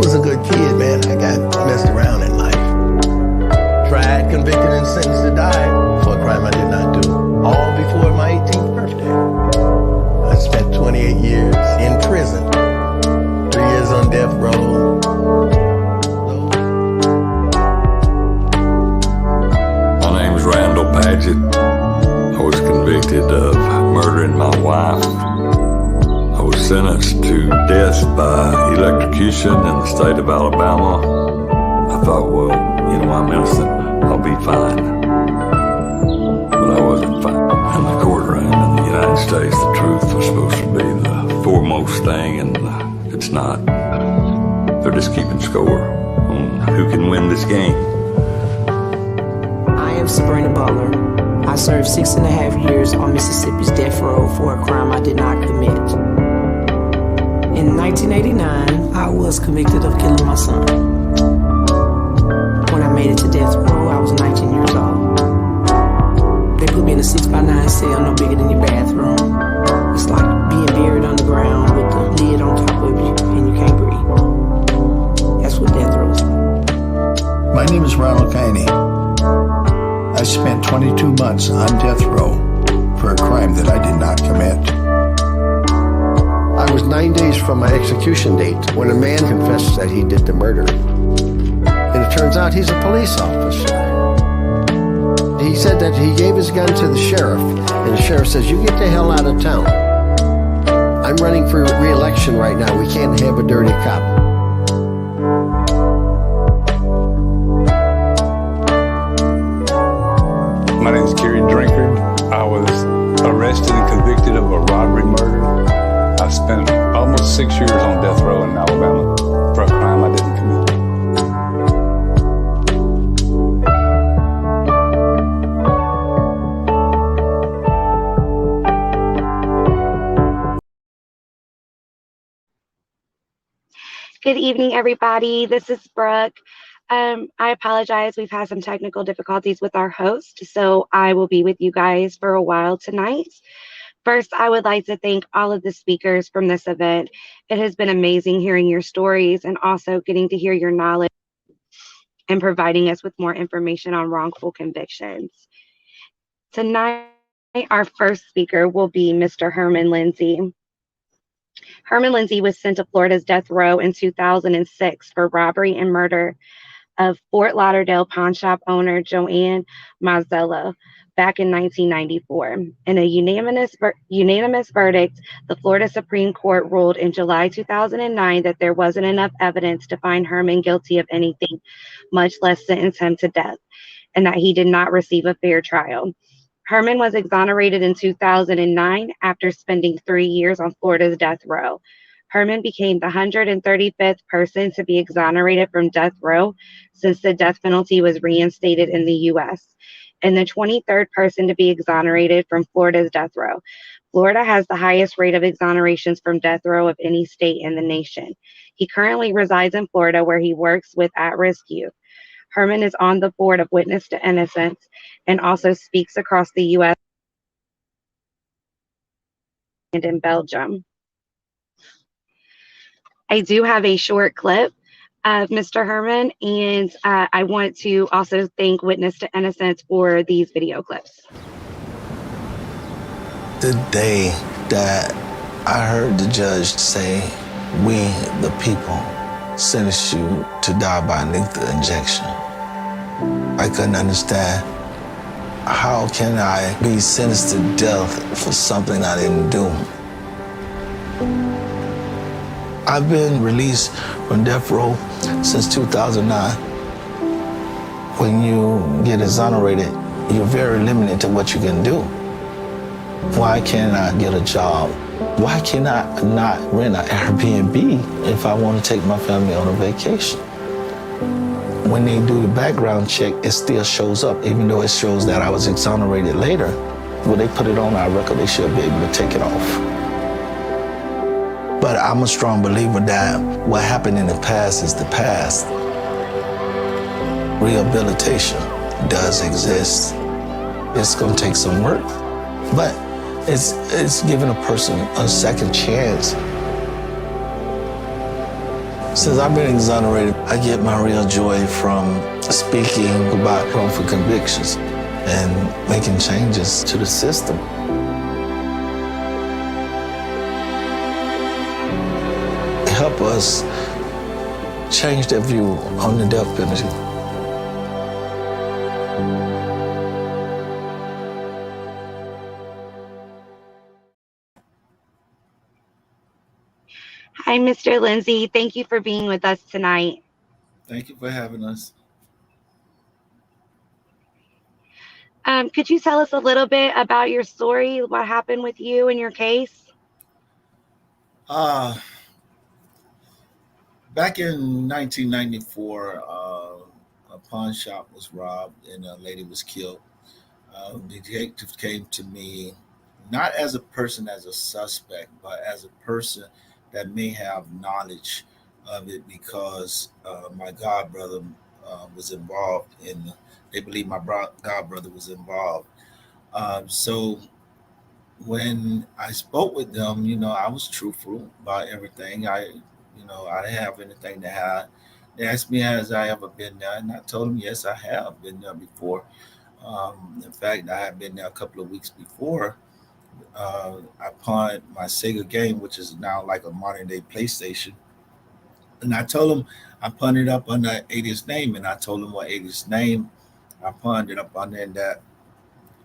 was a good kid, man. I got messed around in life. Tried, convicted, and sentenced to die for a crime I did not do. All before my 18th birthday. I spent 28 years in prison. 3 years on death row. My name's Randall Padgett. I was convicted of murdering my wife. I was sentenced to death by electrocution in the state of Alabama. I thought, well, I'm innocent. I'll be fine. But I wasn't fine. In the courtroom in the United States, the truth was supposed to be the foremost thing, and it's not. They're just keeping score on who can win this game. I am Sabrina Butler. I served 6.5 years on Mississippi's death row for a crime I did not commit. In 1989, I was convicted of killing my son. When I made it to death row, I was 19 years old. They put me in a 6x9 cell no bigger than your bathroom. It's like being buried underground with the lid on top of you and you can't breathe. That's what death row is like. My name is Ronald Kiney. I spent 22 months on death row for a crime that I did not commit. I was 9 days from my execution date when a man confessed that he did the murder. And it turns out he's a police officer. He said that he gave his gun to the sheriff, and the sheriff says, "You get the hell out of town. I'm running for re-election right now. We can't have a dirty cop." My name is Kerry Drinkard. I was arrested and convicted of a robbery murder. I spent almost 6 years on death row in Alabama for a crime I didn't commit. Good evening, everybody. This is Brooke. I apologize. We've had some technical difficulties with our host, so I will be with you guys for a while tonight. First, I would like to thank all of the speakers from this event. It has been amazing hearing your stories and also getting to hear your knowledge and providing us with more information on wrongful convictions. Tonight, our first speaker will be Mr. Herman Lindsey. Herman Lindsey was sent to Florida's death row in 2006 for robbery and murder of Fort Lauderdale pawn shop owner Joanne Mazzello back in 1994. In a unanimous verdict, the Florida Supreme Court ruled in July 2009 that there wasn't enough evidence to find Herman guilty of anything, much less sentence him to death, and that he did not receive a fair trial. Herman was exonerated in 2009 after spending 3 years on Florida's death row. Herman became the 135th person to be exonerated from death row since the death penalty was reinstated in the U.S., and the 23rd person to be exonerated from Florida's death row. Florida has the highest rate of exonerations from death row of any state in the nation. He currently resides in Florida, where he works with at-risk youth. Herman is on the board of Witness to Innocence and also speaks across the U.S. and in Belgium. I do have a short clip of Mr. Herman, and I want to also thank Witness to Innocence for these video clips. The day that I heard the judge say, "We, the people, sentence you to die by lethal injection," I couldn't understand. How can I be sentenced to death for something I didn't do? I've been released from death row since 2009. When you get exonerated, you're very limited to what you can do. Why can't I get a job? Why can't I not rent an Airbnb if I want to take my family on a vacation? When they do the background check, it still shows up, even though it shows that I was exonerated later. When they put it on our record, they should be able to take it off. But I'm a strong believer that what happened in the past is the past. Rehabilitation does exist. It's gonna take some work, but it's giving a person a second chance. Since I've been exonerated, I get my real joy from speaking about wrongful convictions and making changes to the system. Help us change their view on the death penalty. Hi, Mr. Lindsey. Thank you for being with us tonight. Thank you for having us. Could you tell us a little bit about your story, what happened with you and your case? Back in 1994, a pawn shop was robbed and a lady was killed. The detective came to me not as a person, as a suspect, but as a person that may have knowledge of it because my godbrother was involved in. They believe my godbrother was involved. So when I spoke with them, I was truthful about everything. I didn't have anything to hide. They asked me, has I ever been there? And I told them, yes, I have been there before. In fact, I had been there a couple of weeks before. I pawned my Sega game, which is now like a modern day PlayStation. And I told them I pawned it up under alias name, and I told them what alias name I pawned it up under, and that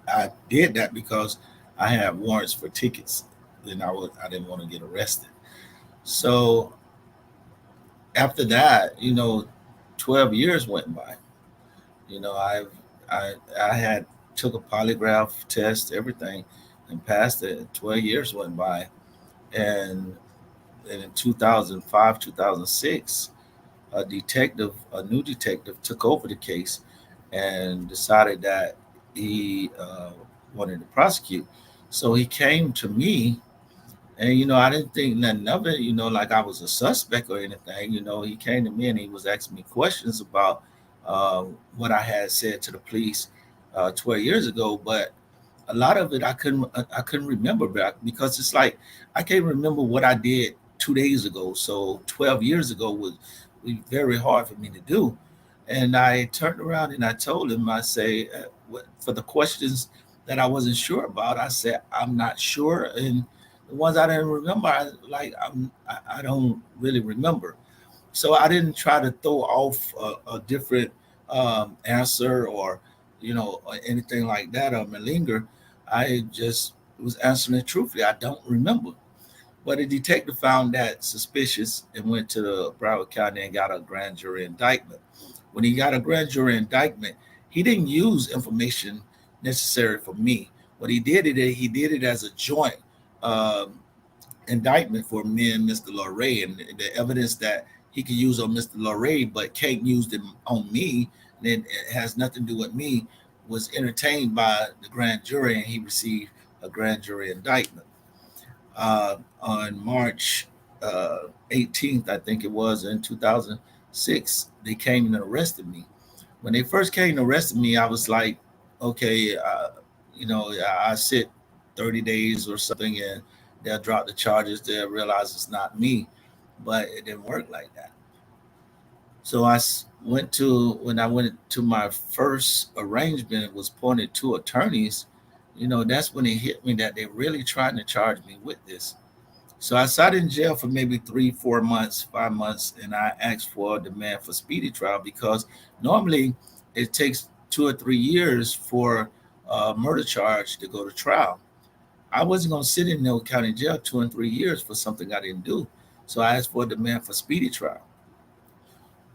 I did that because I had warrants for tickets, and I didn't want to get arrested. So after that, 12 years went by. I had took a polygraph test, everything, and passed it. 12 years went by, and in 2005, 2006, a new detective, took over the case and decided that he wanted to prosecute. So he came to me, and I didn't think nothing of it. Like I was a suspect or anything. He came to me and he was asking me questions about what I had said to the police 12 years ago, but a lot of it I couldn't remember back because it's like I can't remember what I did 2 days ago. So 12 years ago was very hard for me to do. And I turned around and I told him, I say, for the questions that I wasn't sure about, I said, I'm not sure. And the ones I didn't remember, I don't really remember. So I didn't try to throw off a different answer or or anything like that or malinger. I just was answering it truthfully. I don't remember. But the detective found that suspicious and went to the Broward County and got a grand jury indictment. When he got a grand jury indictment, he didn't use information necessary for me. What he did it as a joint um, indictment for me and Mr. Lorray, and the evidence that he could use on Mr. Lorray but can't use them on me, then it has nothing to do with me, was entertained by the grand jury, and he received a grand jury indictment. On March 18th, I think it was, in 2006, they came and arrested me. When they first came and arrested me, I was like, okay, I sit 30 days or something and they'll drop the charges. They'll realize it's not me, but it didn't work like that. So when I went to my first arrangement, it was appointed two attorneys. That's when it hit me that they're really trying to charge me with this. So I sat in jail for maybe 3, 4 months, 5 months, and I asked for a demand for speedy trial because normally it takes 2 or 3 years for a murder charge to go to trial. I wasn't going to sit in no county jail 2 and 3 years for something I didn't do. So I asked for a demand for speedy trial.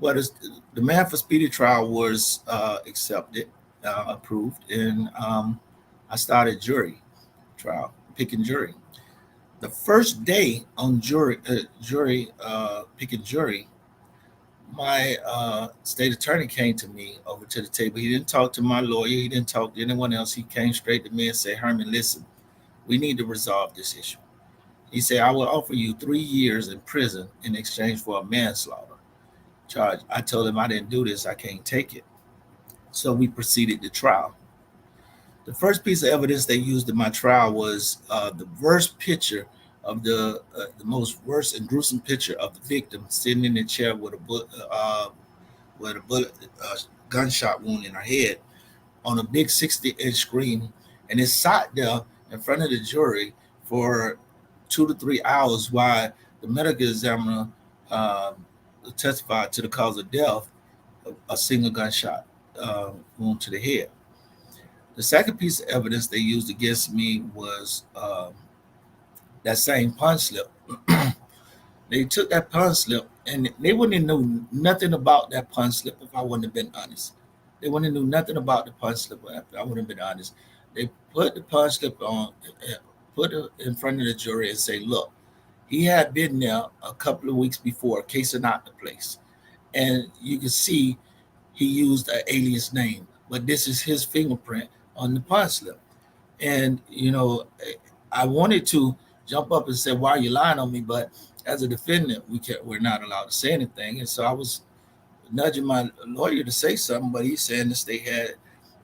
Well, the demand for speedy trial was accepted, approved, and I started jury trial, picking jury. The first day on picking jury, my state attorney came to me over to the table. He didn't talk to my lawyer. He didn't talk to anyone else. He came straight to me and said, Herman, listen, we need to resolve this issue. He said, I will offer you 3 years in prison in exchange for a manslaughter charge. I told him I didn't do this. I can't take it. So we proceeded to trial. The first piece of evidence they used in my trial was the worst picture of the most worst and gruesome picture of the victim sitting in a chair with a bullet gunshot wound in her head on a big 60-inch screen, and it sat there in front of the jury for 2 to 3 hours while the medical examiner testified to the cause of death, a single gunshot wound to the head. The second piece of evidence they used against me was that same punch slip. They took that punch slip, and they wouldn't have known nothing about that punch slip if I wouldn't have been honest. They wouldn't have knew nothing about the punch slip if I wouldn't have been honest. They put the punch slip on, put it in front of the jury and say, look, he had been there a couple of weeks before, casing out the place. And you can see he used an alias name, but this is his fingerprint on the punch slip. And, you know, I wanted to jump up and say, why are you lying on me? But as a defendant, we're not allowed to say anything. And so I was nudging my lawyer to say something, but he's saying the state had,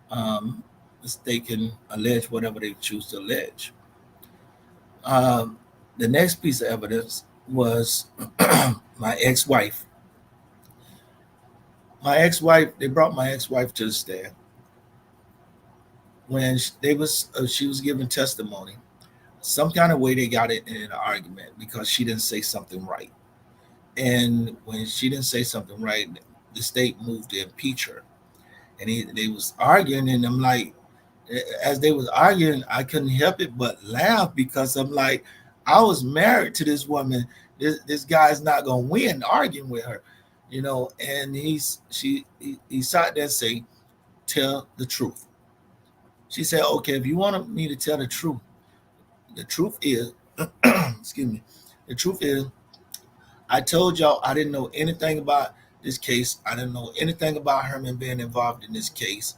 the state can allege whatever they choose to allege. The next piece of evidence was my ex-wife. They brought my ex-wife to the stand. When she was giving testimony, some kind of way they got it in an argument because she didn't say something right. And when she didn't say something right, the state moved to impeach her. And they was arguing, and I'm like, as they was arguing, I couldn't help it but laugh because I'm like, I was married to this woman. This guy's not gonna win arguing with her, you know. And he sat there and say, tell the truth. She said, okay, if you want me to tell the truth is, excuse me, the truth is, I told y'all I didn't know anything about this case. I didn't know anything about Herman being involved in this case.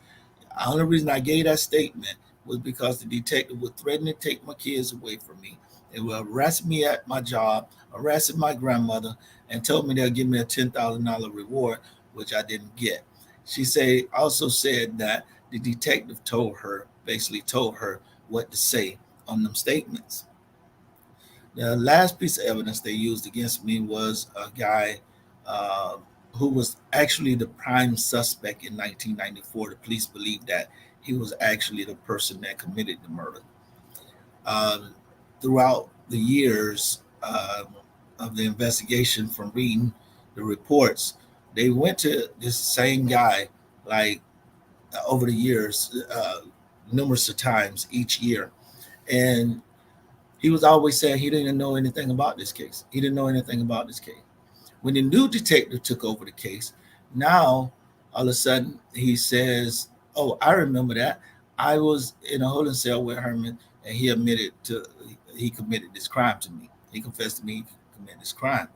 The only reason I gave that statement was because the detective would threaten to take my kids away from me. They would arrest me at my job, arrested my grandmother, and told me they'll give me a $10,000 reward, which I didn't get. She also said that the detective basically told her what to say on them statements. The last piece of evidence they used against me was a guy who was actually the prime suspect in 1994. The police believed that he was actually the person that committed the murder. Throughout the years of the investigation, from reading the reports, they went to this same guy like over the years, numerous of times each year. And he was always saying he didn't know anything about this case. He didn't know anything about this case. When the new detective took over the case, now all of a sudden he says, oh, I remember that. I was in a holding cell with Herman, and he committed this crime to me. He confessed to me he committed this crime.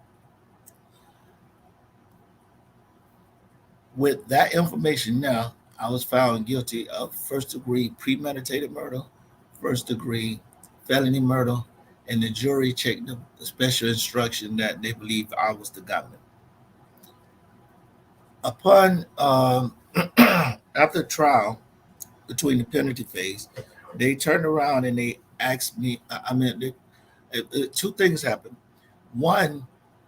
With that information now, I was found guilty of first-degree premeditated murder, first-degree felony murder, and the jury checked the special instruction that they believed I was the gunman. Upon after trial, between the penalty phase, they turned around and they asked me. Two things happened. One,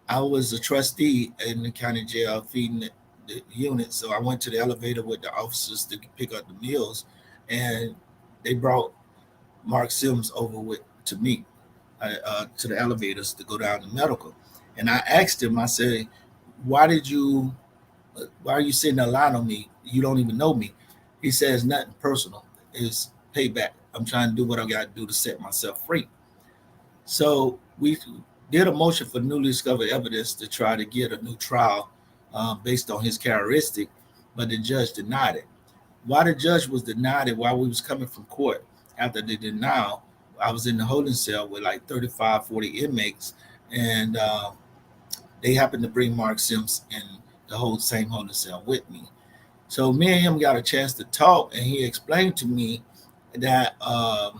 I was a trustee in the county jail feeding the unit, so I went to the elevator with the officers to pick up the meals, and they brought Mark Sims over to me to the elevators to go down to medical. And I asked him, I said, why are you sitting there lying on me? You don't even know me. He says, nothing personal. It's payback. I'm trying to do what I got to do to set myself free. So we did a motion for newly discovered evidence to try to get a new trial based on his characteristic, but the judge denied it. While the judge was denied it, while we was coming from court, after the denial, I was in the holding cell with like 35, 40 inmates, and they happened to bring Mark Sims in the same holding cell with me. So me and him got a chance to talk, and he explained to me that I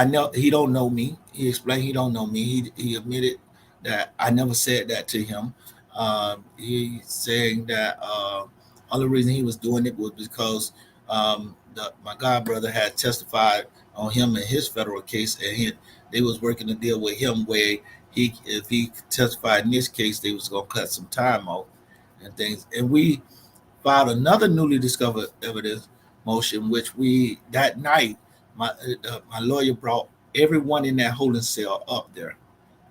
know he don't know me. He explained he don't know me. He admitted that I never said that to him. He's saying that only reason he was doing it was because my godbrother had testified on him in his federal case, and they was working to deal with him where if he testified in this case, they was gonna cut some time off and things. And we filed another newly discovered evidence motion, which we that night my lawyer brought everyone in that holding cell up there,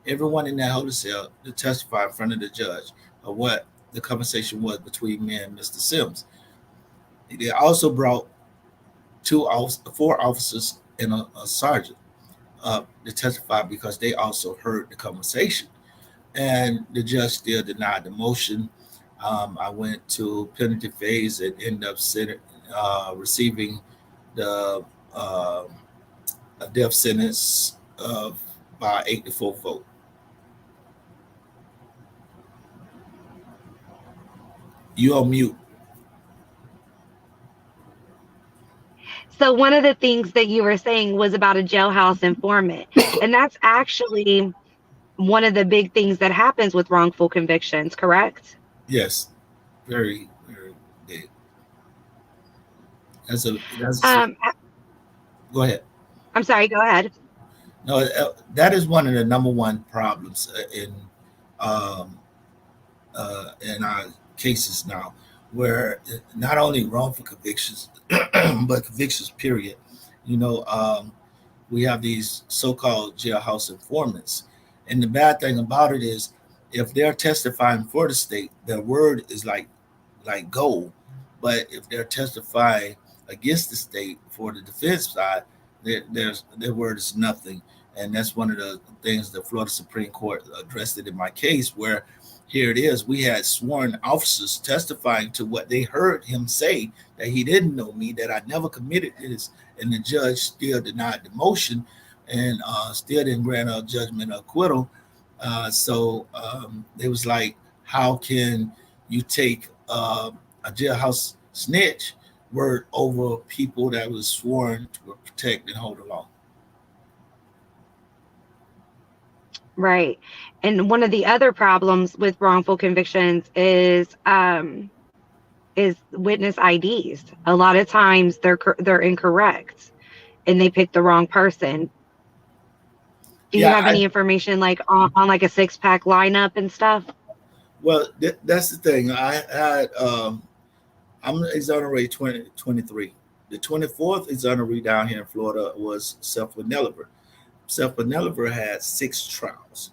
everyone in that holding cell to testify in front of the judge of what the conversation was between me and Mr. Sims. They also brought 4 officers and a sergeant to testify because they also heard the conversation. And the judge still denied the motion. I went to penalty phase and ended up receiving a death sentence by 8-4 vote. You on mute. So one of the things that you were saying was about a jailhouse informant, and that's actually one of the big things that happens with wrongful convictions, correct? Yes, very, very big. Go ahead. I'm sorry, go ahead. No, that is one of the number one problems in our cases now, where not only wrongful convictions, but convictions, period. We have these so-called jailhouse informants. And the bad thing about it is, if they're testifying for the state, their word is like gold. But if they're testifying against the state for the defense side, their word is nothing. And that's one of the things the Florida Supreme Court addressed it in my case, where here it is. We had sworn officers testifying to what they heard him say, that he didn't know me, that I never committed this, and the judge still denied the motion and still didn't grant a judgment of acquittal. So it was like, how can you take a jailhouse snitch word over people that was sworn to protect and hold the law? Right. And one of the other problems with wrongful convictions is witness IDs. A lot of times they're incorrect and they pick the wrong person. Do you have any information like on like a 6-pack lineup and stuff? Well, that's the thing. I had I'm exonerated 2023. The 24th exoneree down here in Florida was Seth Vanelliver. Seth Vanelliver had 6 trials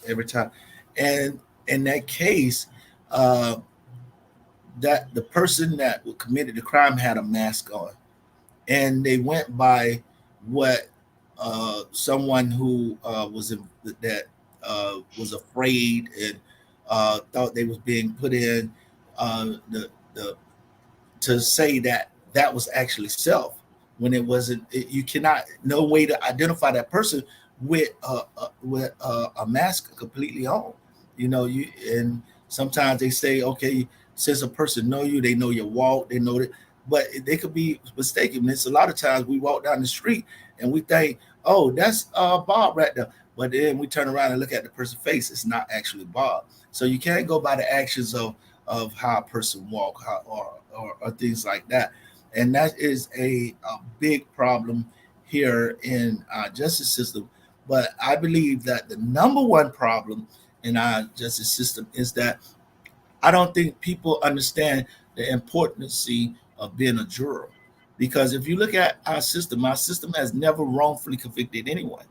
every time. And in that case, that the person that committed the crime had a mask on. And they went by what someone who was afraid and thought they was being put in to say that was actually Self, when it wasn't. You cannot, no way to identify that person with a mask completely on. And sometimes they say, okay, since a person know you, they know your walk, they know that, but they could be mistaken. It's a lot of times we walk down the street and we think, oh, that's Bob right there. But then we turn around and look at the person's face. It's not actually Bob. So you can't go by the actions of how a person walk or things like that. And that is a big problem here in our justice system. But I believe that the number one problem in our justice system is that I don't think people understand the importance of being a juror. Because if you look at our system has never wrongfully convicted anyone.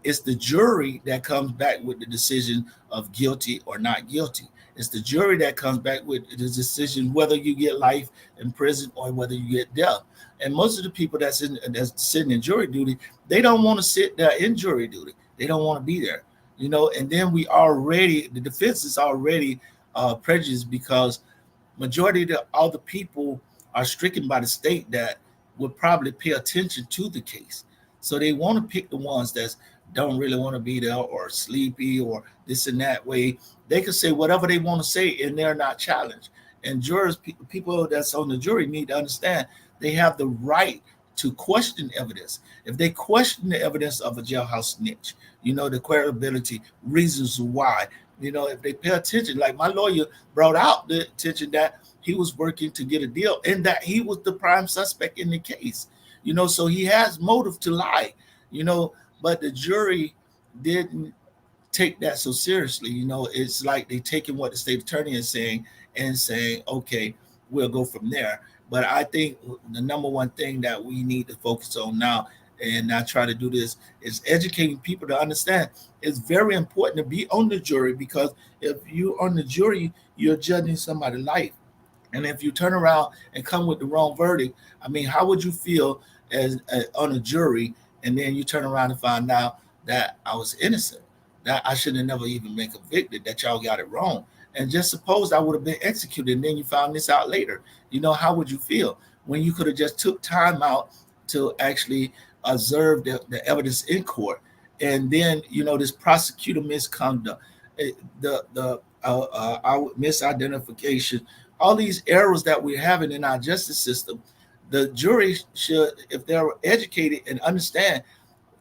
It's the jury that comes back with the decision of guilty or not guilty. It's the jury that comes back with the decision whether you get life in prison or whether you get death. And most of the people that's sitting in jury duty, they don't want to sit there in jury duty. They don't want to be there, And then the defense is already prejudiced because majority of all the people are stricken by the state that would probably pay attention to the case. So they want to pick the ones that don't really want to be there or sleepy or this and that way. They can say whatever they want to say and they're not challenged. And jurors, people that's on the jury need to understand they have the right to question evidence. If they question the evidence of a jailhouse snitch, the credibility, reasons why, if they pay attention, like my lawyer brought out the attention that he was working to get a deal and that he was the prime suspect in the case. so he has motive to lie, but the jury didn't take that so seriously. It's like they taking what the state attorney is saying and saying, okay, we'll go from there. But I think the number one thing that we need to focus on now, and I try to do this, is educating people to understand it's very important to be on the jury, because if you're on the jury, you're judging somebody's life. And if you turn around and come with the wrong verdict, I mean, how would you feel as on a jury, and then you turn around and find out that I was innocent, that I should have never even been convicted, that y'all got it wrong, and just suppose I would have been executed, and then you found this out later? How would you feel when you could have just took time out to actually observe the evidence in court? And then this prosecutor misconduct, our misidentification, all these errors that we're having in our justice system. The jury should, if they're educated and understand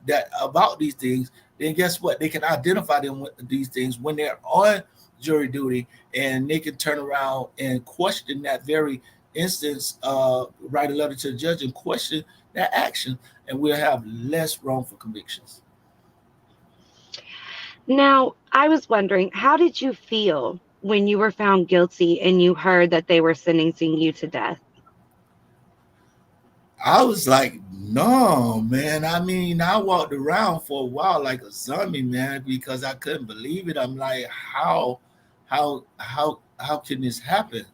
that about these things, then guess what? They can identify them with these things when they're on jury duty, and they can turn around and question that very instance, write a letter to the judge and question that action, and we'll have less wrongful convictions. Now, I was wondering, how did you feel when you were found guilty and you heard that they were sentencing you to death? I was like, no, man. I mean, I walked around for a while like a zombie, man, because I couldn't believe it. I'm like, how can this happen?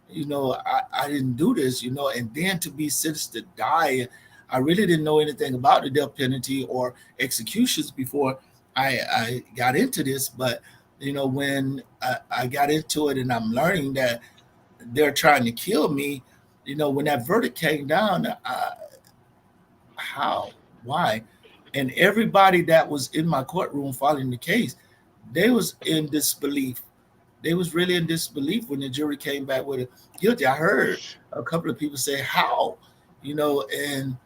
I didn't do this, and then to be sentenced to die. I really didn't know anything about the death penalty or executions before I got into this. But, when I got into it and I'm learning that they're trying to kill me, when that verdict came down, how, why? And everybody that was in my courtroom following the case, they was in disbelief. They was really in disbelief when the jury came back with it guilty. I heard a couple of people say, how, and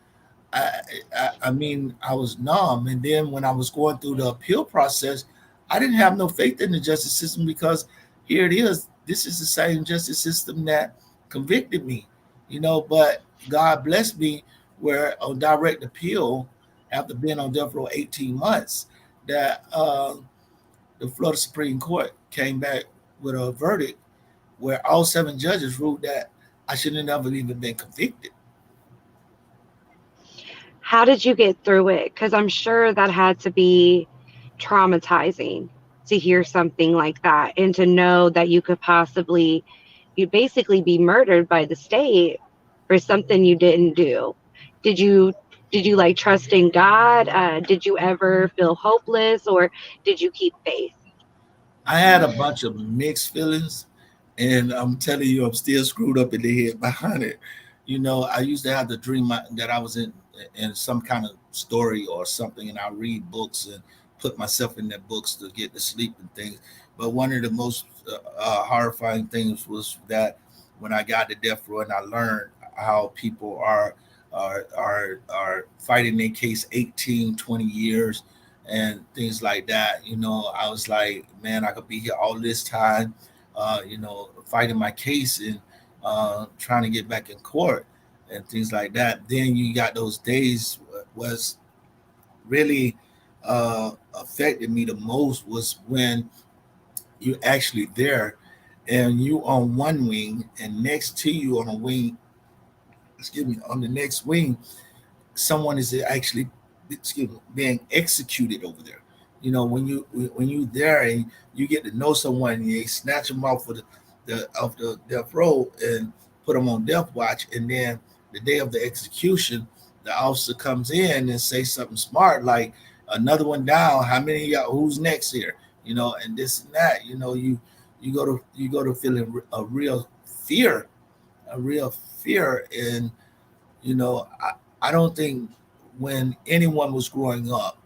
I mean, I was numb. And then when I was going through the appeal process, I didn't have no faith in the justice system, because here it is. This is the same justice system that convicted me, but God blessed me where on direct appeal, after being on death row 18 months, that the Florida Supreme Court came back with a verdict where all 7 judges ruled that I should have never even been convicted. How did you get through it? Because I'm sure that had to be traumatizing to hear something like that, and to know that you could you'd basically be murdered by the state for something you didn't do. Did you like trust in God? Did you ever feel hopeless, or did you keep faith? I had a bunch of mixed feelings, and I'm telling you, I'm still screwed up in the head behind it. I used to have the dream that I was in some kind of story or something, and I read books and put myself in their books to get to sleep and things. But one of the most horrifying things was that when I got to death row and I learned how people are fighting their case 18, 20 years and things like that, I was like, man, I could be here all this time, fighting my case and trying to get back in court and things like that. Then you got those days was really affected me the most was when you actually there and you on one wing, and next to you on a wing, on the next wing, someone is actually, being executed over there. When you there and you get to know someone, and they snatch them off of the death row and put them on death watch, and then the day of the execution, the officer comes in and say something smart like, another one down, how many of y'all, who's next here, and this and that, you go to feeling a real fear. And I don't think when anyone was growing up,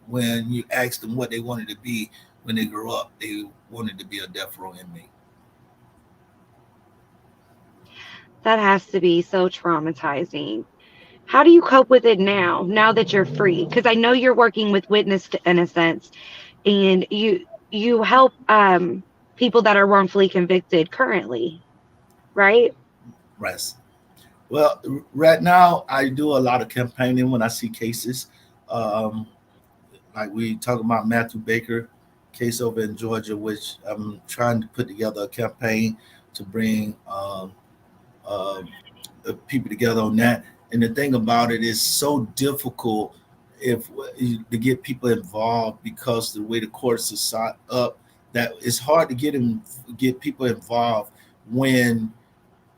when you asked them what they wanted to be when they grew up, they wanted to be a death row inmate. That has to be so traumatizing. How do you cope with it now that you're free? Because I know you're working with witness to innocence, and you help people that are wrongfully convicted currently, right? Right. Well, right now I do a lot of campaigning when I see cases. Um, like we talk about Matthew Baker case over in Georgia, which I'm trying to put together a campaign to bring uh, people together on that. And the thing about it is so difficult if to get people involved because the way the courts are set up, that it's hard to get people involved when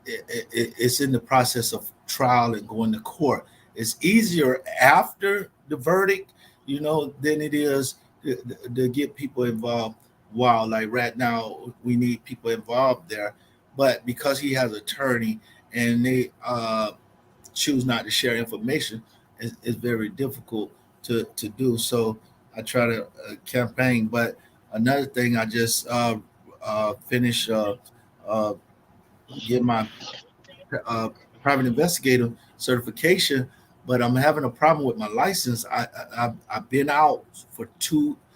it's in the process of trial and going to court. It's easier after the verdict, than it is to get people involved. While like right now, we need people involved there, but because he has an attorney and they choose not to share information, it's very difficult to do. So I try to campaign. But another thing, I just finished uh, get my uh, private investigator certification, but I'm having a problem with my license. I've been out for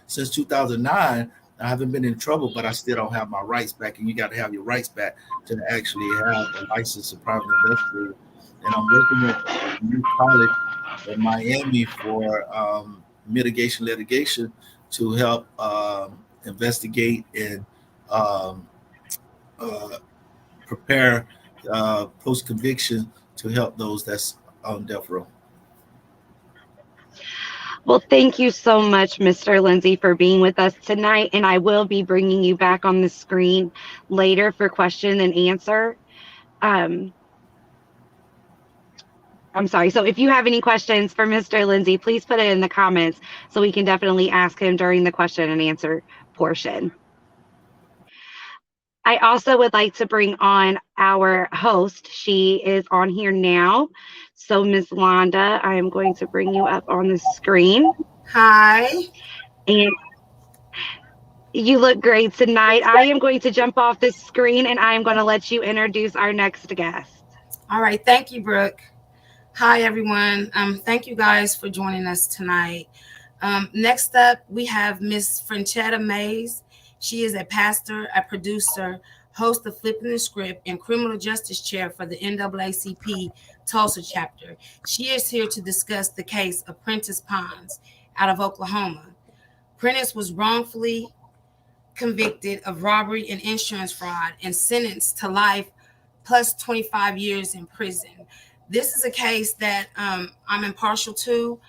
since 2009. I haven't been in trouble, but I still don't have my rights back. And you got to have your rights back to actually have a license of private investigator. And I'm working with a new college in Miami for mitigation litigation to help investigate and um, uh, prepare post conviction to help those that's on death row. Well, thank you so much, Mr. Lindsey, for being with us tonight. And I will be bringing you back on the screen later for question and answer. I'm sorry. So if you have any questions for Mr. Lindsey, please put it in the comments so we can definitely ask him during the question and answer portion. I also would like to bring on our host. She is on here now. So Ms. Londa, I am going to bring you up on the screen. Hi. And you look great tonight. I am going to jump off this screen and I am going to let you introduce our next guest. All right. Thank you, Brooke. Hi, everyone. Thank you guys for joining us tonight. Next up, we have Miss Francetta Mays. She is a pastor, a producer, host of Flipping the Script, and criminal justice chair for the NAACP Tulsa chapter. She is here to discuss the case of Prentice Ponds out of Oklahoma. Prentice was wrongfully convicted of robbery and insurance fraud and sentenced to life plus 25 years in prison. This is a case that I'm impartial to.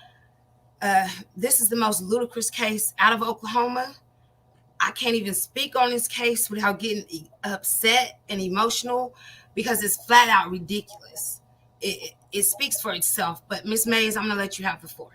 This is the most ludicrous case out of Oklahoma. I can't even speak on this case without getting upset and emotional because it's flat out ridiculous. It speaks for itself. But Ms. Mays, I'm going to let you have the floor.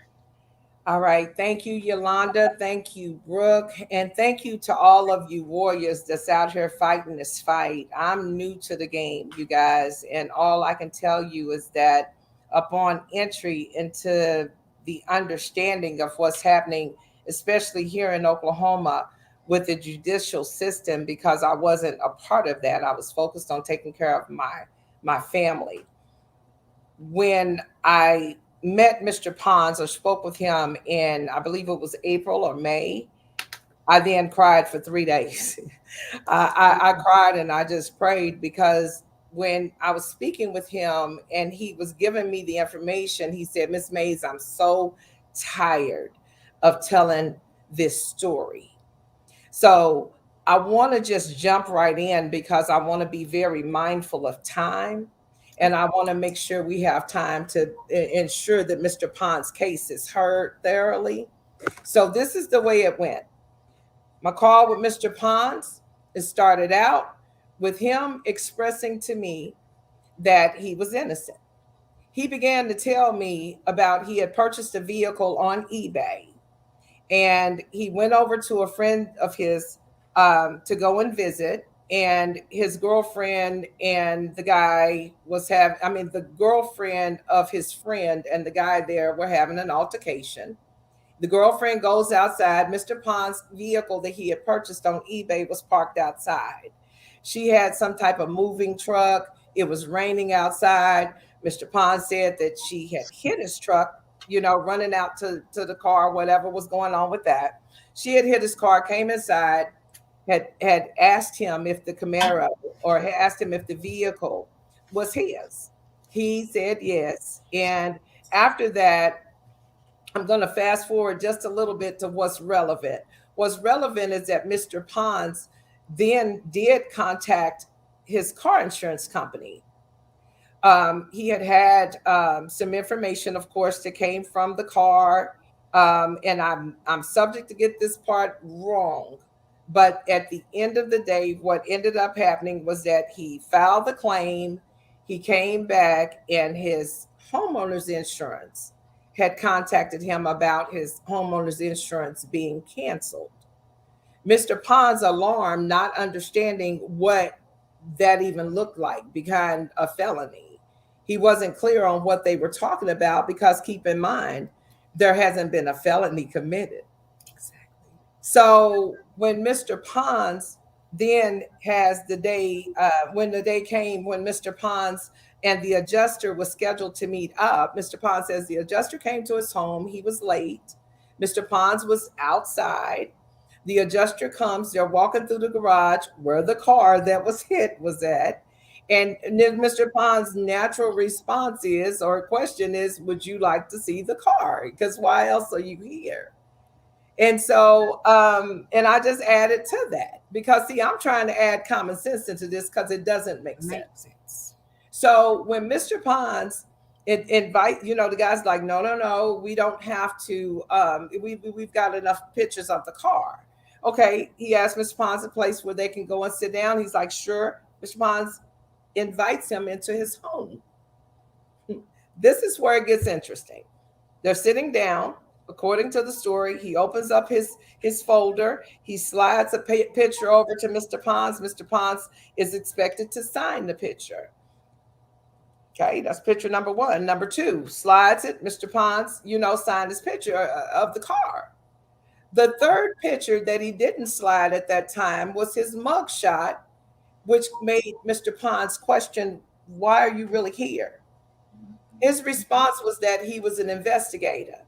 All right. Thank you, Yolanda. Thank you, Brooke. And thank you to all of you warriors that's out here fighting this fight. I'm new to the game, you guys. And all I can tell you is that upon entry into the understanding of what's happening, especially here in Oklahoma with the judicial system, because I wasn't a part of that. I was focused on taking care of my family. When I met Mr. Ponds or spoke with him in, I believe it was April or May, I then cried for 3 days. I cried and I just prayed because when I was speaking with him and he was giving me the information, he said, Miss Mays, I'm so tired of telling this story. So I want to just jump right in because I want to be very mindful of time. And I want to make sure we have time to ensure that Mr. Ponds' case is heard thoroughly. So this is the way it went. My call with Mr. Ponds, it started out with him expressing to me that he was innocent. He began to tell me about he had purchased a vehicle on eBay. And he went over to a friend of his to go and visit. And his girlfriend and the guy the girlfriend of his friend and the guy there were having an altercation. The girlfriend goes outside. Mr. Ponds' vehicle that he had purchased on eBay was parked outside. She had some type of moving truck. It was raining outside. Mr. Ponds said that she had hit his truck, running out to the car, whatever was going on with that. She had hit his car, came inside, had asked him if the Camaro or had asked him if the vehicle was his. He said yes. And after that, I'm going to fast forward just a little bit to what's relevant. What's relevant is that Mr. Ponds then did contact his car insurance company. He had some information, of course, that came from the car. And I'm subject to get this part wrong. But at the end of the day, what ended up happening was that he filed the claim. He came back, and his homeowner's insurance had contacted him about his homeowner's insurance being canceled. Mr. Ponds, alarmed, not understanding what that even looked like behind a felony. He wasn't clear on what they were talking about because, keep in mind, there hasn't been a felony committed. Exactly. So when Mr. Ponds then has the day, when the day came when Mr. Ponds and the adjuster was scheduled to meet up, Mr. Ponds says the adjuster came to his home. He was late. Mr. Ponds was outside. The adjuster comes. They're walking through the garage where the car that was hit was at. And then Mr. Ponds' natural response is, or question is, would you like to see the car? Because why else are you here? And so, and I just added to that because, see, I'm trying to add common sense into this because it doesn't make sense. So when Mr. Ponds invite, the guy's like, no, we don't have to. We've got enough pictures of the car. Okay, he asked Mr. Ponds a place where they can go and sit down. He's like, sure. Mr. Ponds invites him into his home. This is where it gets interesting. They're sitting down. According to the story, he opens up his folder. He slides a picture over to Mr. Ponds. Mr. Ponds is expected to sign the picture. Okay, that's picture number one. Number two, slides it. Mr. Ponds, signed his picture of the car. The third picture that he didn't slide at that time was his mugshot, which made Mr. Ponds question, why are you really here? His response was that he was an investigator.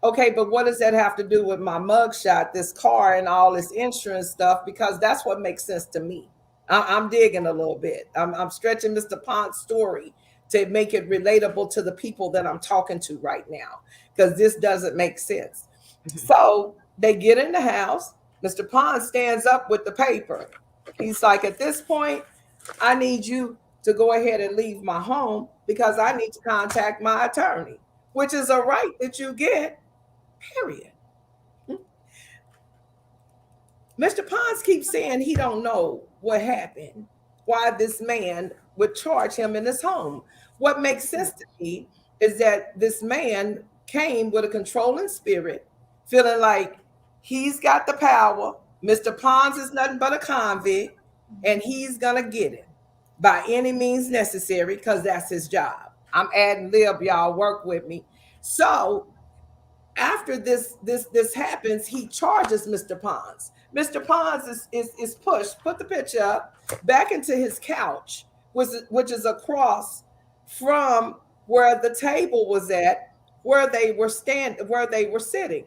Okay, but what does that have to do with my mugshot, this car, and all this insurance stuff? Because that's what makes sense to me. I'm digging a little bit. I'm stretching Mr. Ponds' story to make it relatable to the people that I'm talking to right now, because this doesn't make sense. So they get in the house. Mr. Ponds stands up with the paper. He's like, at this point, I need you to go ahead and leave my home because I need to contact my attorney, which is a right that you get, period. Mr. Ponds keeps saying he don't know what happened, why this man would charge him in his home. What makes sense to me is that this man came with a controlling spirit, feeling like he's got the power. Mr. Ponds is nothing but a convict, and he's going to get it by any means necessary because that's his job. I'm adding lib, y'all, work with me. So after this happens, he charges Mr. Ponds. Mr. Ponds is pushed, put the picture up, back into his couch, which is across from where the table was at, where they were sitting.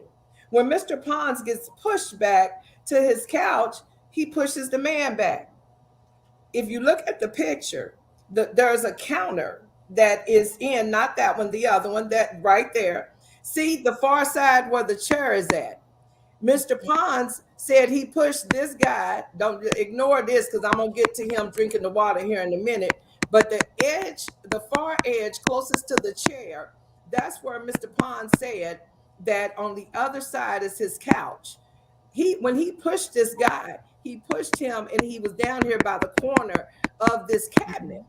When Mr. Ponds gets pushed back to his couch, he pushes the man back. If you look at the picture, there's a counter that is in, not that one, the other one, that right there. See the far side where the chair is at. Mr. Ponds said he pushed this guy. Don't ignore this because I'm going to get to him drinking the water here in a minute. But the far edge closest to the chair, that's where Mr. Ponds said that on the other side is his couch. When he pushed this guy, he pushed him and he was down here by the corner of this cabinet.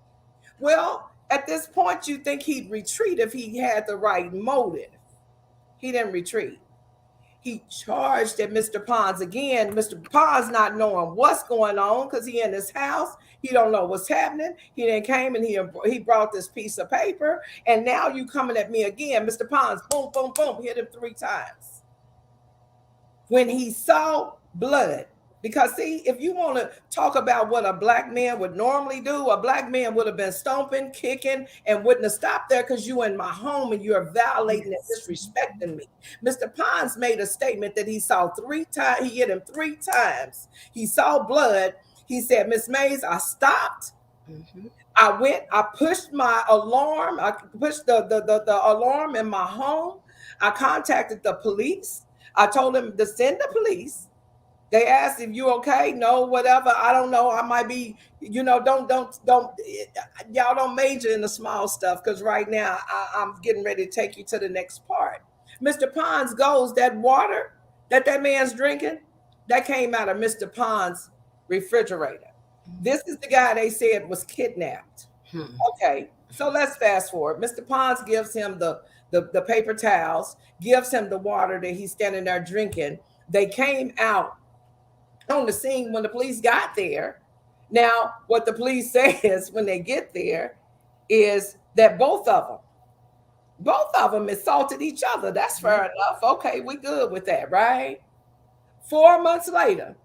Well, at this point, you think he'd retreat if he had the right motive. He didn't retreat. He charged at Mr. Ponds again. Mr. Ponds not knowing what's going on because he in his house. He don't know what's happening. He then came and he brought this piece of paper. And now you coming at me again. Mr. Ponds, boom, boom, boom, hit him 3 times. When he saw blood, because see, if you want to talk about what a black man would normally do, a black man would have been stomping, kicking, and wouldn't have stopped there because you're in my home and you're violating and disrespecting me. Mr. Ponds made a statement that he saw 3 times. He hit him 3 times. He saw blood. He said, Miss Mays, I stopped. Mm-hmm. I pushed my alarm. I pushed the alarm in my home. I contacted the police. I told them to send the police. They asked if you okay. No, whatever. I don't know. I might be, don't, y'all don't major in the small stuff, because right now I'm getting ready to take you to the next part. Mr. Ponds goes, that water that man's drinking, that came out of Mr. Ponds' refrigerator. This is the guy they said was kidnapped. Okay, so let's fast forward. Mr. Ponds gives him the paper towels, gives him the water that he's standing there drinking. They came out on the scene when the police got there. Now, what the police says when they get there is that both of them assaulted each other. That's fair enough. Okay, we good with that, right? 4 months later.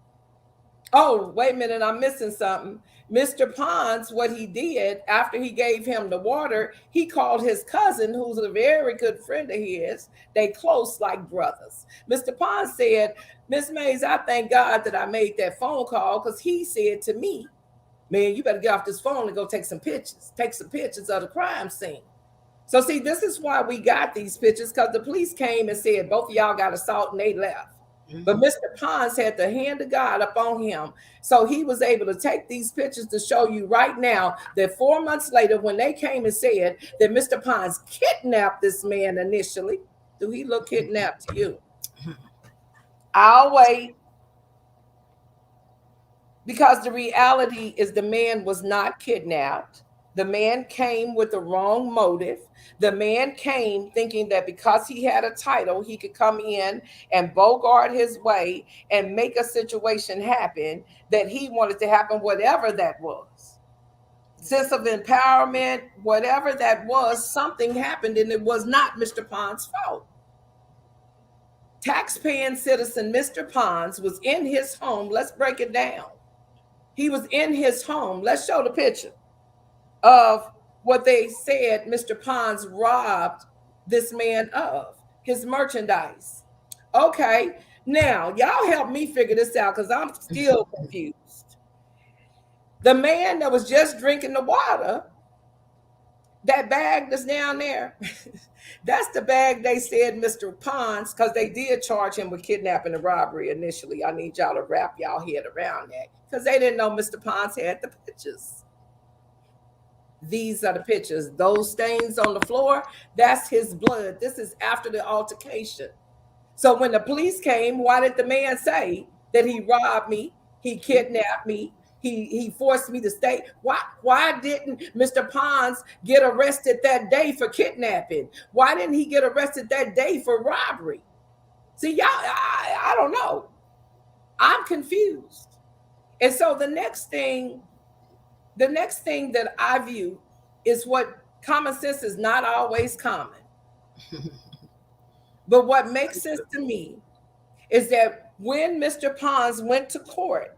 Oh, wait a minute, I'm missing something. Mr. Ponds, what he did after he gave him the water, he called his cousin, who's a very good friend of his. They close like brothers. Mr. Ponds said, Miss Mays, I thank God that I made that phone call, because he said to me, man, you better get off this phone and go take some pictures of the crime scene. So see, this is why we got these pictures, because the police came and said both of y'all got assault and they left. But Mr. Ponds had the hand of God upon him. So he was able to take these pictures to show you right now that 4 months later, when they came and said that Mr. Ponds kidnapped this man initially, do he look kidnapped to you? I'll wait. Because the reality is the man was not kidnapped. The man came with the wrong motive. The man came thinking that because he had a title, he could come in and bogart his way and make a situation happen that he wanted to happen, whatever that was. Sense of empowerment, whatever that was, something happened, and it was not Mr. Ponds' fault. Taxpaying citizen Mr. Ponds was in his home. Let's break it down. He was in his home. Let's show the picture of what they said Mr. Ponds robbed this man of, his merchandise. Okay, now y'all help me figure this out, because I'm still confused. The man that was just drinking the water, that bag that's down there, that's the bag they said Mr. Ponds, because they did charge him with kidnapping and robbery initially. I need y'all to wrap y'all head around that, because they didn't know Mr. Ponds had the pictures. These are the pictures. Those stains on the floor, that's his blood. This is after the altercation. So when the police came, why did the man say that he robbed me, he kidnapped me, he forced me to stay? Why didn't Mr. Ponds get arrested that day for kidnapping? Why didn't he get arrested that day for robbery? See, y'all, I don't know. I'm confused. And so the next thing that I view is what common sense is not always common. But what makes sense to me is that when Mr. Ponds went to court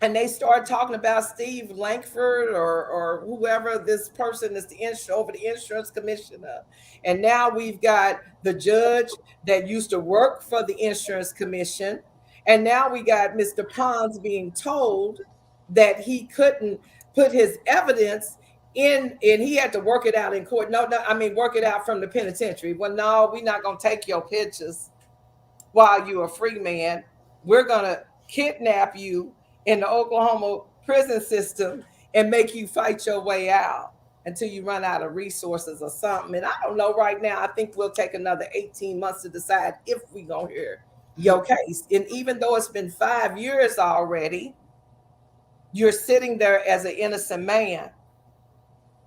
and they started talking about Steve Langford or whoever this person is, over the insurance commissioner, and now we've got the judge that used to work for the insurance commission, and now we got Mr. Ponds being told that he couldn't put his evidence in, and he had to work it out in court. Work it out from the penitentiary. Well, no, we're not going to take your pictures while you're a free man. We're going to kidnap you in the Oklahoma prison system and make you fight your way out until you run out of resources or something. And I don't know right now. I think we'll take another 18 months to decide if we're going to hear your case. And even though it's been 5 years already, you're sitting there as an innocent man.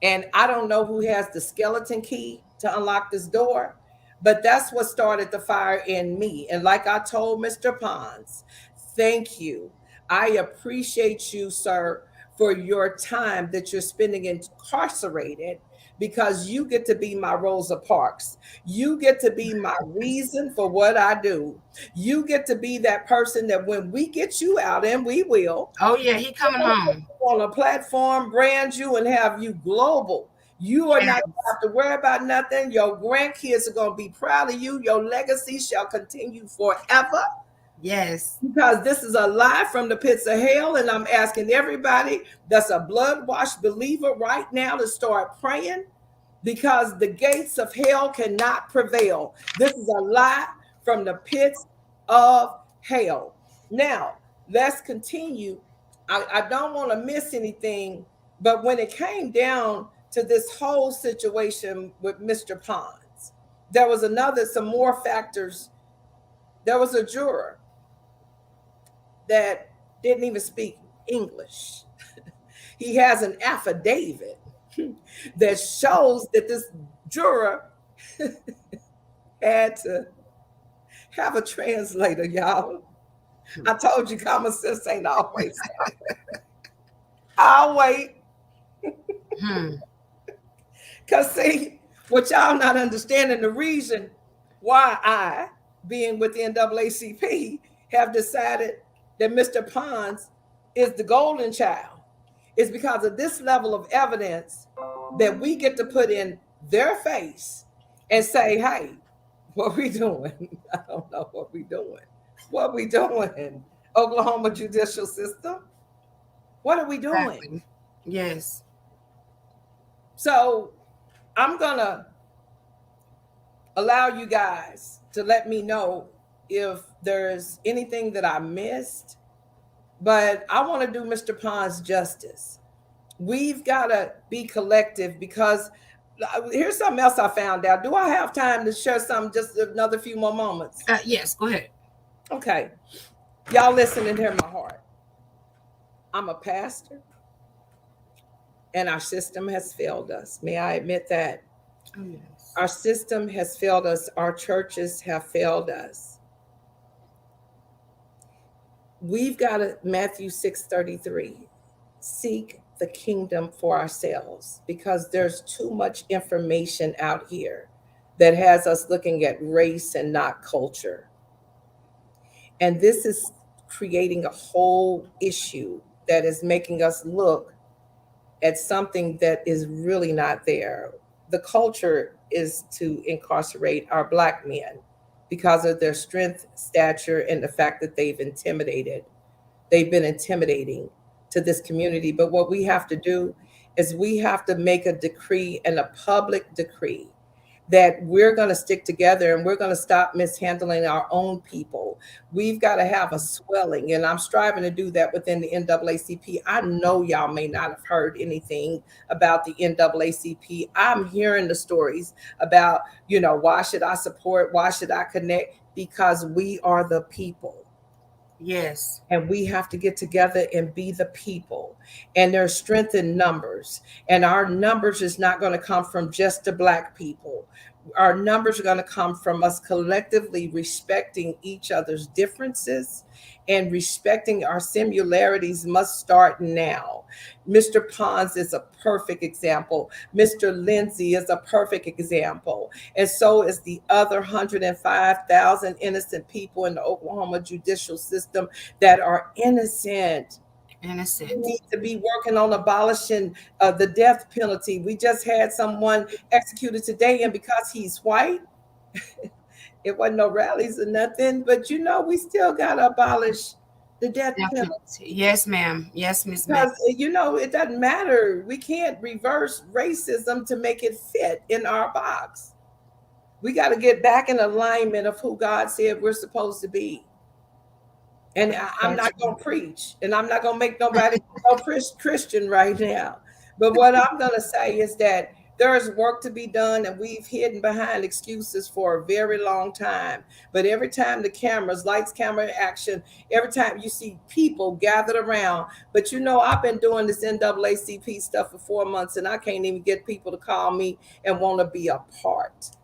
And I don't know who has the skeleton key to unlock this door, but that's what started the fire in me. And like I told Mr. Ponds, thank you. I appreciate you, sir, for your time that you're spending incarcerated, because you get to be my Rosa Parks. You get to be my reason for what I do. You get to be that person that when we get you out, and we will. Oh yeah, he coming home. On a platform, brand you, and have you global. You are not going to have to worry about nothing. Your grandkids are going to be proud of you. Your legacy shall continue forever. Yes. Because this is a lie from the pits of hell, and I'm asking everybody that's a blood-washed believer right now to start praying, because the gates of hell cannot prevail. This is a lie from the pits of hell. Now, let's continue. I don't want to miss anything, but when it came down to this whole situation with Mr. Ponds, there was some more factors. There was a juror that didn't even speak English. He has an affidavit that shows that this juror had to have a translator, y'all. I told you common sense ain't always. I'll wait. Because see, what y'all not understanding, the reason why I, being with the NAACP, have decided that Mr. Ponds is the golden child is because of this level of evidence that we get to put in their face and say, hey, what we doing? I don't know what we doing. What we doing? Oklahoma judicial system? What are we doing? Exactly. Yes. So I'm going to allow you guys to let me know if there's anything that I missed, but I want to do Mr. Ponds justice. We've got to be collective, because here's something else I found out. Do I have time to share something, just another few more moments? Yes, go ahead. Okay. Y'all listen and hear my heart. I'm a pastor, and our system has failed us. May I admit that? Oh, yes. Our system has failed us. Our churches have failed us. We've got to, Matthew 6:33, seek the kingdom for ourselves, because there's too much information out here that has us looking at race and not culture. And this is creating a whole issue that is making us look at something that is really not there. The culture is to incarcerate our Black men because of their strength, stature, and the fact that they've been intimidating to this community. But what we have to do is we have to make a decree, and a public decree, that we're going to stick together and we're going to stop mishandling our own people. We've got to have a swelling, and I'm striving to do that within the NAACP. I know y'all may not have heard anything about the NAACP. I'm hearing the stories about, why should I support? Why should I connect? Because we are the people. Yes. And we have to get together and be the people. And there's strength in numbers. And our numbers is not going to come from just the Black people. Our numbers are going to come from us collectively respecting each other's differences, and respecting our similarities must start now. Mr. Ponds is a perfect example. Mr. Lindsey is a perfect example. And so is the other 105,000 innocent people in the Oklahoma judicial system that are innocent. We need to be working on abolishing the death penalty. We just had someone executed today, and because he's white, it wasn't no rallies or nothing, but we still got to abolish the death penalty. Yes, ma'am. Yes, Miss. Because, it doesn't matter. We can't reverse racism to make it fit in our box. We got to get back in alignment of who God said we're supposed to be. And I'm not going to preach, and I'm not going to make nobody no Christian right now. But what I'm going to say is that there is work to be done, and we've hidden behind excuses for a very long time. But every time the cameras, lights, camera, action, every time you see people gathered around. But I've been doing this NAACP stuff for 4 months, and I can't even get people to call me and want to be a part.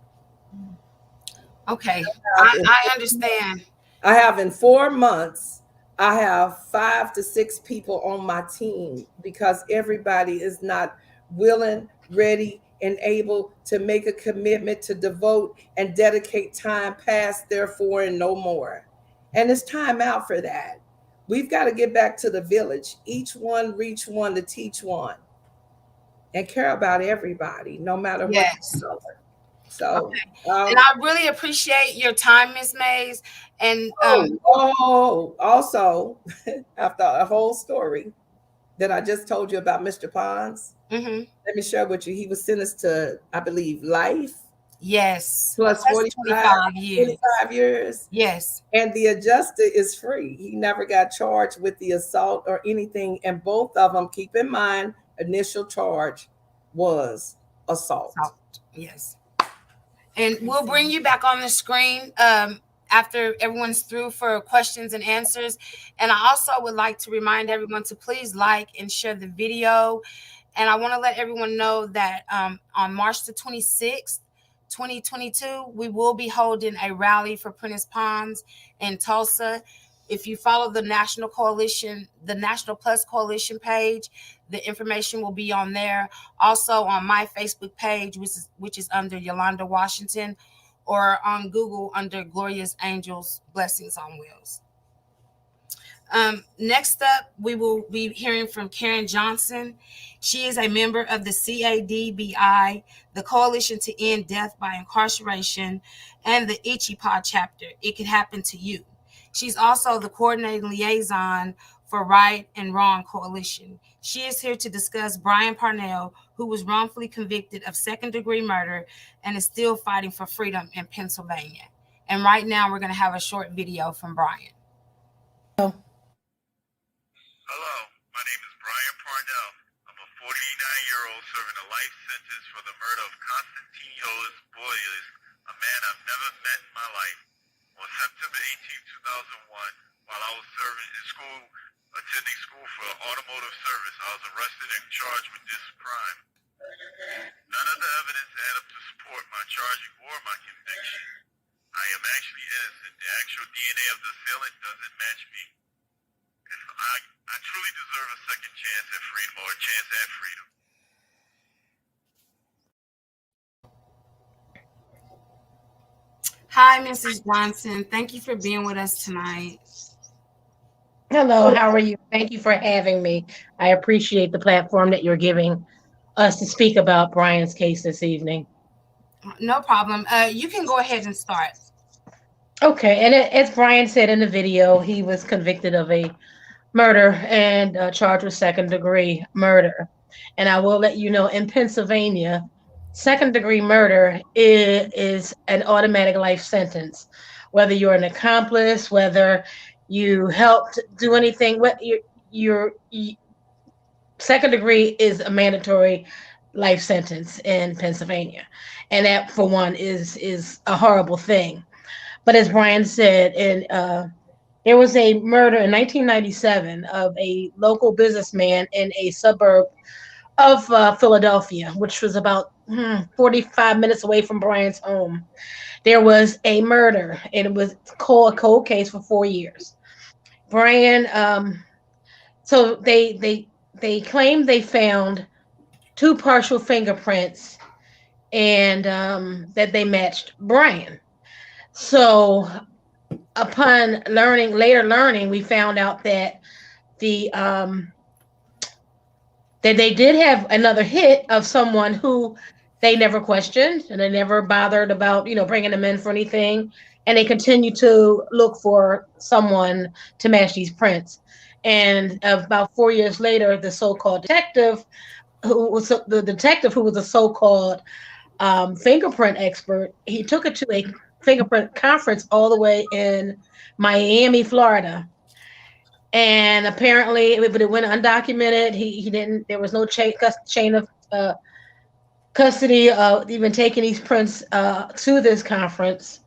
Okay, I understand. I have in 4 months, I have 5 to 6 people on my team, because everybody is not willing, ready, and able to make a commitment to devote and dedicate time past therefore and no more. And it's time out for that. We've got to get back to the village. Each one reach one to teach one, and care about everybody, no matter what color. So, okay. And I really appreciate your time, Miss Mays. And also, after a whole story that I just told you about Mr. Ponds, let me share with you. He was sentenced to, I believe, life. Yes. Plus 25 years. 25 years. Yes. And the adjuster is free. He never got charged with the assault or anything. And both of them, keep in mind, initial charge was assault. Yes. And we'll bring you back on the screen after everyone's through for questions and answers. And I also would like to remind everyone to please like and share the video. And I want to let everyone know that on March the 26th, 2022, we will be holding a rally for Prentice Ponds in Tulsa. If you follow the National Coalition, the National Plus Coalition page, the information will be on there. Also on my Facebook page, which is under Yolanda Washington, or on Google under Glorious Angels Blessings on Wheels. Next up, we will be hearing from Karen Johnson. She is a member of the CADBI, the Coalition to End Death by Incarceration, and the Ichipod chapter, It Could Happen to You. She's also the coordinating liaison for Right and Wrong Coalition. She is here to discuss Brian Parnell, who was wrongfully convicted of second-degree murder and is still fighting for freedom in Pennsylvania. And right now, we're going to have a short video from Brian. Hello, my name is Brian Parnell. I'm a 49-year-old serving a life sentence for the murder of Constantinos Boyas, a man I've never met in my life. On September 18, 2001, while I was serving in school, attending school for automotive service, I was arrested and charged with this crime. None of the evidence added up to support my charging or my conviction. I am actually innocent. The actual DNA of the assailant doesn't match me. And I truly deserve a second chance at freedom, or a chance at freedom. Hi, Mrs. Johnson. Thank you for being with us tonight. Hello, how are you? Thank you for having me. I appreciate the platform that you're giving us to speak about Brian's case this evening. No problem. You can go ahead and start. Okay, and as Brian said in the video, he was convicted of a murder and charged with second-degree murder. And I will let you know, in Pennsylvania, second-degree murder is an automatic life sentence. Whether you're an accomplice, whether you helped do anything, what your second degree is a mandatory life sentence in Pennsylvania, and that, for one, is a horrible thing. But as Brian said, there was a murder in 1997 of a local businessman in a suburb of Philadelphia, which was about 45 minutes away from Brian's home. There was a murder, and it was a cold case for 4 years. Brian, so they claimed they found 2 partial fingerprints, and that they matched Brian. So upon later learning, we found out that that they did have another hit of someone who they never questioned, and they never bothered about, bringing them in for anything. And they continued to look for someone to match these prints. And about 4 years later, the so-called detective, who was a so-called fingerprint expert, he took it to a fingerprint conference all the way in Miami, Florida. And apparently, but it went undocumented. He didn't. There was no chain of custody even taking these prints to this conference.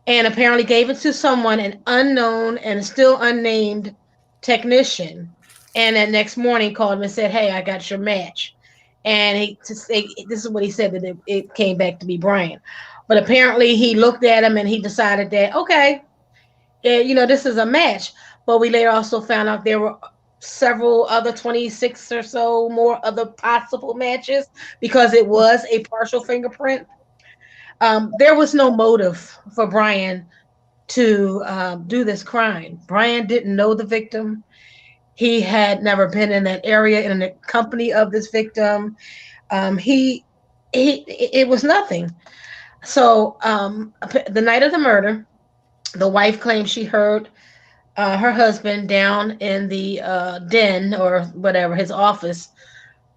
And apparently gave it to someone, an unknown and still unnamed technician. And that next morning called him and said, "Hey, I got your match." And this is what he said, that it came back to be Brian. But apparently he looked at him and he decided that, okay, this is a match. But we later also found out there were several other 26 or so more other possible matches, because it was a partial fingerprint. There was no motive for Brian to do this crime. Brian didn't know the victim. He had never been in that area in the company of this victim. It was nothing. So the night of the murder, the wife claims she heard her husband down in the den or whatever, his office,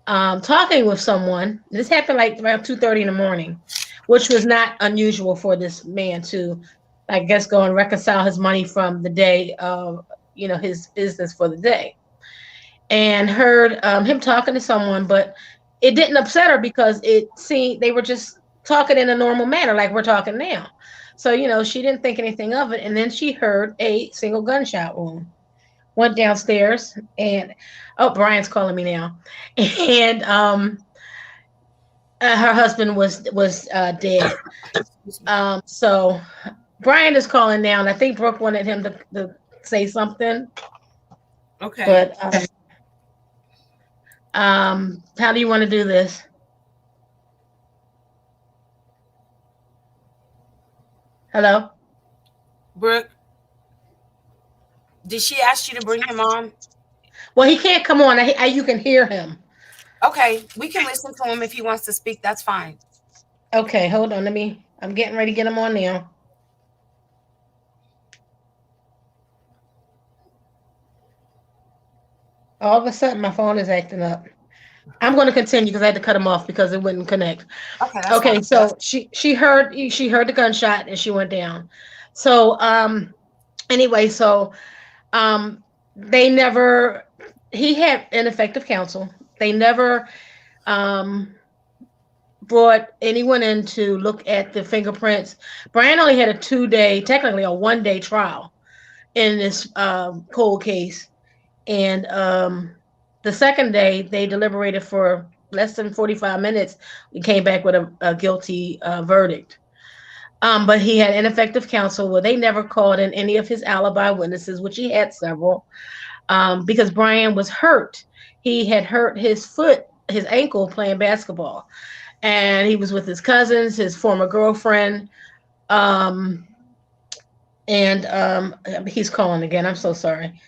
talking with someone. This happened like around 2:30 in the morning, which was not unusual for this man to, I guess, go and reconcile his money from the day of, his business for the day. And heard him talking to someone, but it didn't upset her because it seemed they were just talking in a normal manner, like we're talking now. So, she didn't think anything of it. And then she heard a single gunshot wound. Went downstairs and, oh, Brian's calling me now. And her husband was dead. So Brian is calling now, and I think Brooke wanted him to say something. Okay. But how do you want to do this? Hello? Brooke, did she ask you to bring him on? Well, he can't come on. You can hear him. Okay, we can listen to him if he wants to speak. That's fine. Okay, hold on. I'm getting ready to get him on now. All of a sudden, my phone is acting up. I'm going to continue because I had to cut him off because it wouldn't connect. Okay, fine. So she heard the gunshot and she went down. So anyway, so he had ineffective counsel. They never brought anyone in to look at the fingerprints. Brian only had technically a 1-day trial in this cold case. And the second day, they deliberated for less than 45 minutes. We came back with a guilty verdict. But he had ineffective counsel where they never called in any of his alibi witnesses, which he had several, because Brian was hurt. He had hurt his ankle playing basketball. And he was with his cousins, his former girlfriend. And he's calling again. I'm so sorry.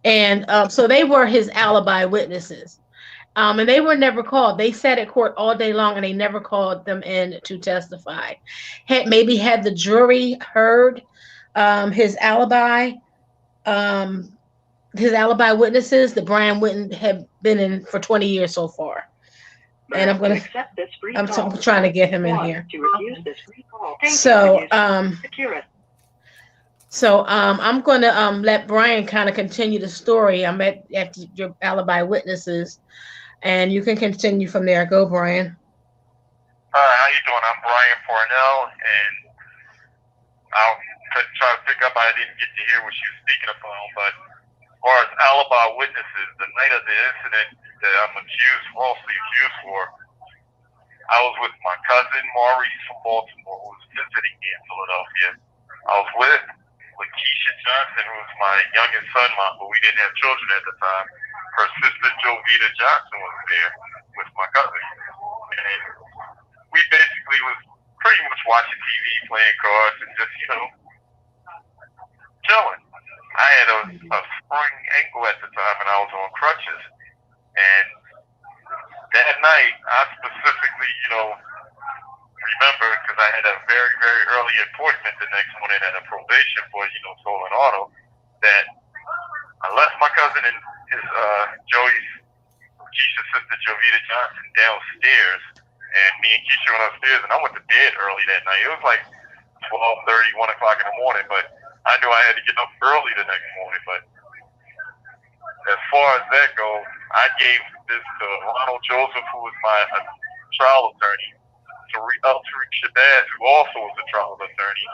And so they were his alibi witnesses. And they were never called. They sat at court all day long and they never called them in to testify. Had the jury heard his alibi witnesses, that Brian wouldn't have been in for 20 years so far. And I'm trying to get him in here. So I'm going to let Brian kind of continue the story. I'm after your alibi witnesses, and you can continue from there. Go, Brian. How you doing? I'm Brian Parnell, and I'll try to pick up. I didn't get to hear what she was speaking about, but as far as alibi witnesses, the night of the incident that I'm falsely accused for, I was with my cousin Maurice from Baltimore, who was visiting me in Philadelphia. I was with Lakeisha Johnson, who was my youngest son, but we didn't have children at the time. Her sister Jovita Johnson was there with my cousin. And we basically was pretty much watching TV, playing cards, and just, chilling. I had a sprained ankle at the time, and I was on crutches. And that night, I specifically, remember, because I had a very, very early appointment the next morning at a probation for, stolen auto, that I left my cousin and his, Keisha's sister, Jovita Johnson, downstairs, and me and Keisha went upstairs, and I went to bed early that night. It was like 12:30, 1 o'clock in the morning, but I knew I had to get up early the next morning. But as far as that goes, I gave this to Ronald Joseph, who was my trial attorney, to Tariq Shabazz, who also was a trial attorney,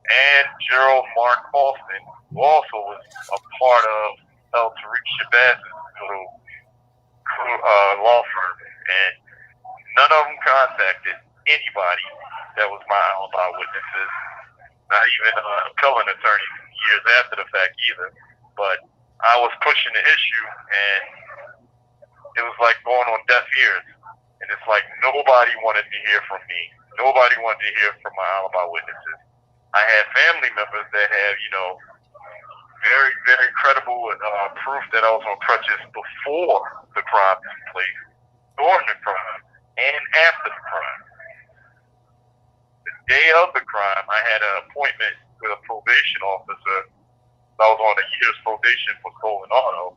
and Gerald Mark Austin, who also was a part of Tariq Shabazz's little law firm. And none of them contacted anybody that was my alibi witnesses, not even appellant attorneys years after the fact either. But I was pushing the issue, and it was like going on deaf ears. And it's like nobody wanted to hear from me. Nobody wanted to hear from my alibi witnesses. I had family members that have, very, very credible proof that I was on crutches before the crime took place, during the crime, and after the crime. day of the crime, I had an appointment with a probation officer. I was on a year's probation for stolen auto.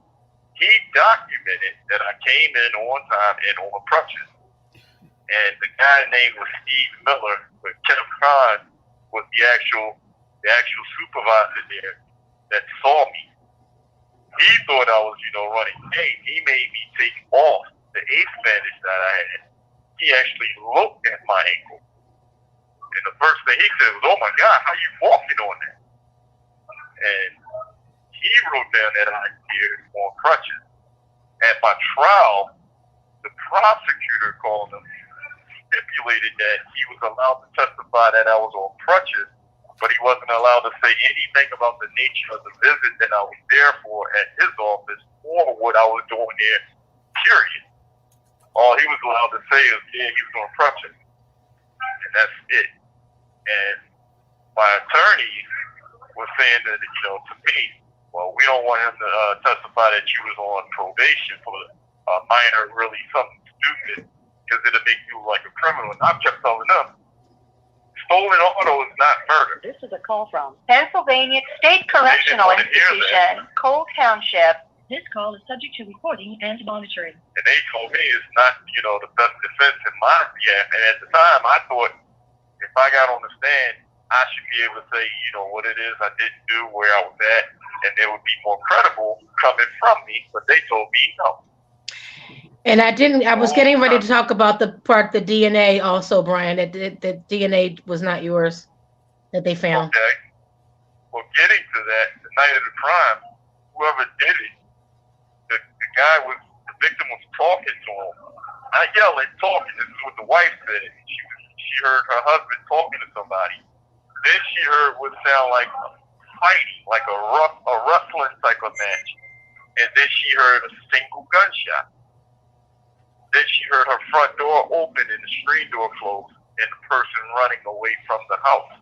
He documented that I came in on time and on crutches. And the guy named was Steve Miller, but Kenneth Kahn was the actual supervisor there that saw me. He thought I was, running game. He made me take off the ace bandage that I had. He actually looked at my ankle. And the first thing he said was, "Oh my God, how you walking on that?" And he wrote down that I appeared on crutches. At my trial, the prosecutor called him, stipulated that he was allowed to testify that I was on crutches, but he wasn't allowed to say anything about the nature of the visit that I was there for at his office or what I was doing there, period. All he was allowed to say is, yeah, he was on crutches. And that's it. And my attorney was saying that, to me, well, we don't want him to testify that you was on probation for a minor, really something stupid, because it'll make you like a criminal. And I've kept telling them, stolen auto is not murder. This is a call from Pennsylvania State Correctional Institution, Cole Township. This call is subject to recording and monitoring. And they told me it's not, the best defense in my behalf. And at the time, I thought if I got on the stand, I should be able to say, what it is I didn't do, where I was at, and it would be more credible coming from me. But they told me no. And I was getting ready to talk about the DNA also, Brian, that the DNA was not yours, that they found. Okay. Well, getting to that, the night of the crime, whoever did it, the victim was talking to him. Not yelling, talking. This is what the wife said. She heard her husband talking to somebody. Then she heard what sounded like fighting, like a rustling type of match. And then she heard a single gunshot. Then she heard her front door open and the screen door close and the person running away from the house.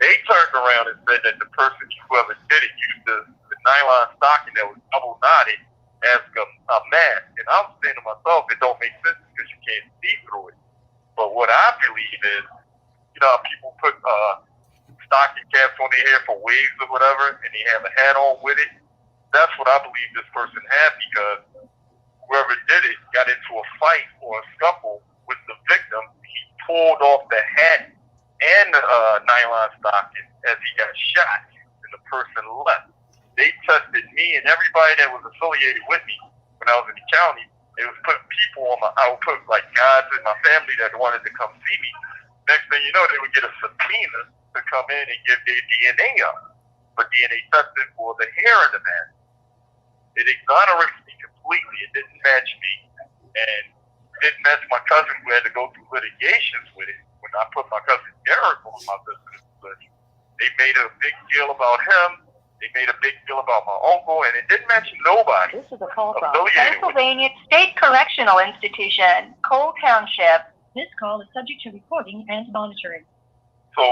They turned around and said that the person, whoever did it, used the nylon stocking that was double knotted as a mask. And I was saying to myself, it don't make sense because you can't see through it. But what I believe is, people put stocking caps on their hair for waves or whatever, and they have a hat on with it. That's what I believe this person had, because whoever did it got into a fight or a scuffle with the victim. He pulled off the hat and the nylon stocking as he got shot, and the person left. They tested me and everybody that was affiliated with me when I was in the county. They was putting people on I would put like guys in my family that wanted to come see me. Next thing you know, they would get a subpoena to come in and give their DNA up for DNA testing for the hair in the man. It exonerates me completely. It didn't match me, and it didn't match my cousin who had to go through litigations with it. When I put my cousin Derek on my business list, they made a big deal about him. They made a big deal about my uncle, and it didn't mention nobody. This is a call from Pennsylvania State Correctional Institution, Cole Township. This call is subject to recording and monitoring. So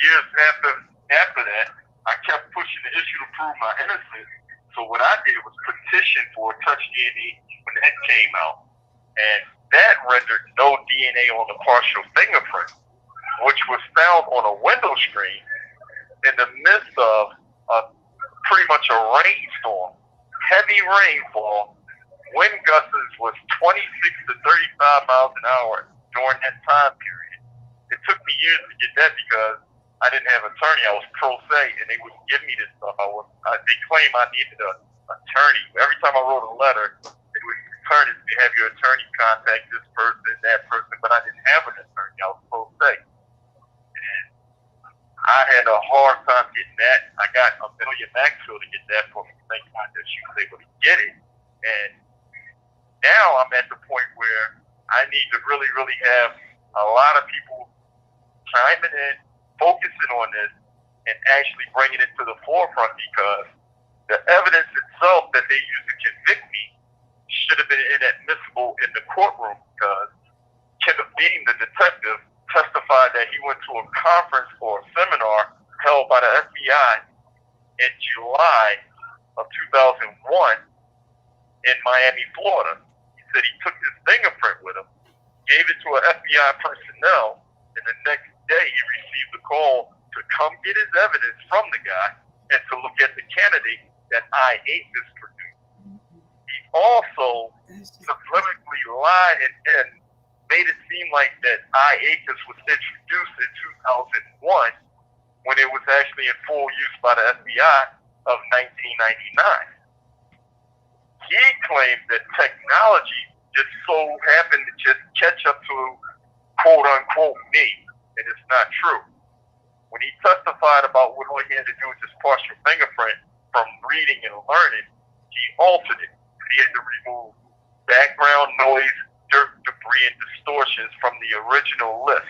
years after that, I kept pushing the issue to prove my innocence. So what I did was petition for a touch DNA when that came out, and that rendered no DNA on the partial fingerprint, which was found on a window screen in the midst of pretty much a rainstorm, heavy rainfall. Wind gusts was 26 to 35 miles an hour during that time period. It took me years to get that because I didn't have an attorney. I was pro se, and they wouldn't give me this stuff. They claim I needed an attorney. Every time I wrote a letter, they would return it to have your attorney contact this person, that person, but I didn't have an attorney. I was pro se. And I had a hard time getting that. I got Amelia Maxwell to get that for me. Thank God that she was able to get it. And now I'm at the point where I need to really, really have a lot of people chiming in, focusing on this, and actually bringing it to the forefront, because the evidence itself that they used to convict me should have been inadmissible in the courtroom, because Kenneth Bean, the detective, testified that he went to a conference or a seminar held by the FBI in July of 2001 in Miami, Florida. He said he took his fingerprint with him, gave it to an FBI personnel, and the next day he received a call to come get his evidence from the guy and to look at the candidate that IAPIS produced. He also subliminally lied and made it seem like that IAPIS was introduced in 2001 when it was actually in full use by the FBI of 1999. He claimed that technology just so happened to just catch up to quote unquote me, and it's not true. When he testified about what all he had to do with his partial fingerprint from reading and learning, he altered it. He had to remove background noise, dirt, debris, and distortions from the original list.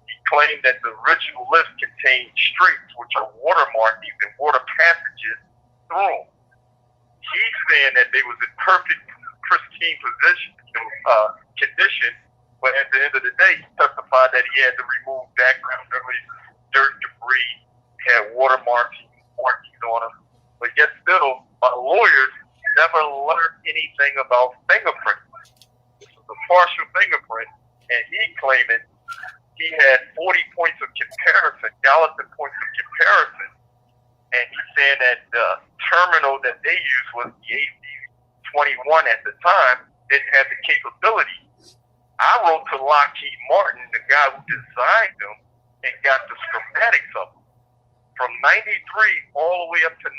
He claimed that the original list contained streets, which are water markings and water passages through them. He's saying that they was in perfect, pristine condition, but at the end of the day, he testified that he had to remove background noise, dirt, debris, had water markings on them. But yet still, my lawyers never learned anything about fingerprints. This was a partial fingerprint, and he claiming he had 40 points of comparison, Gallatin points of comparison, and he's saying that the terminal that they used was the AC-21 at the time, didn't have the capability. I wrote to Lockheed Martin, the guy who designed them, and got the schematics of them. From 93 all the way up to 99,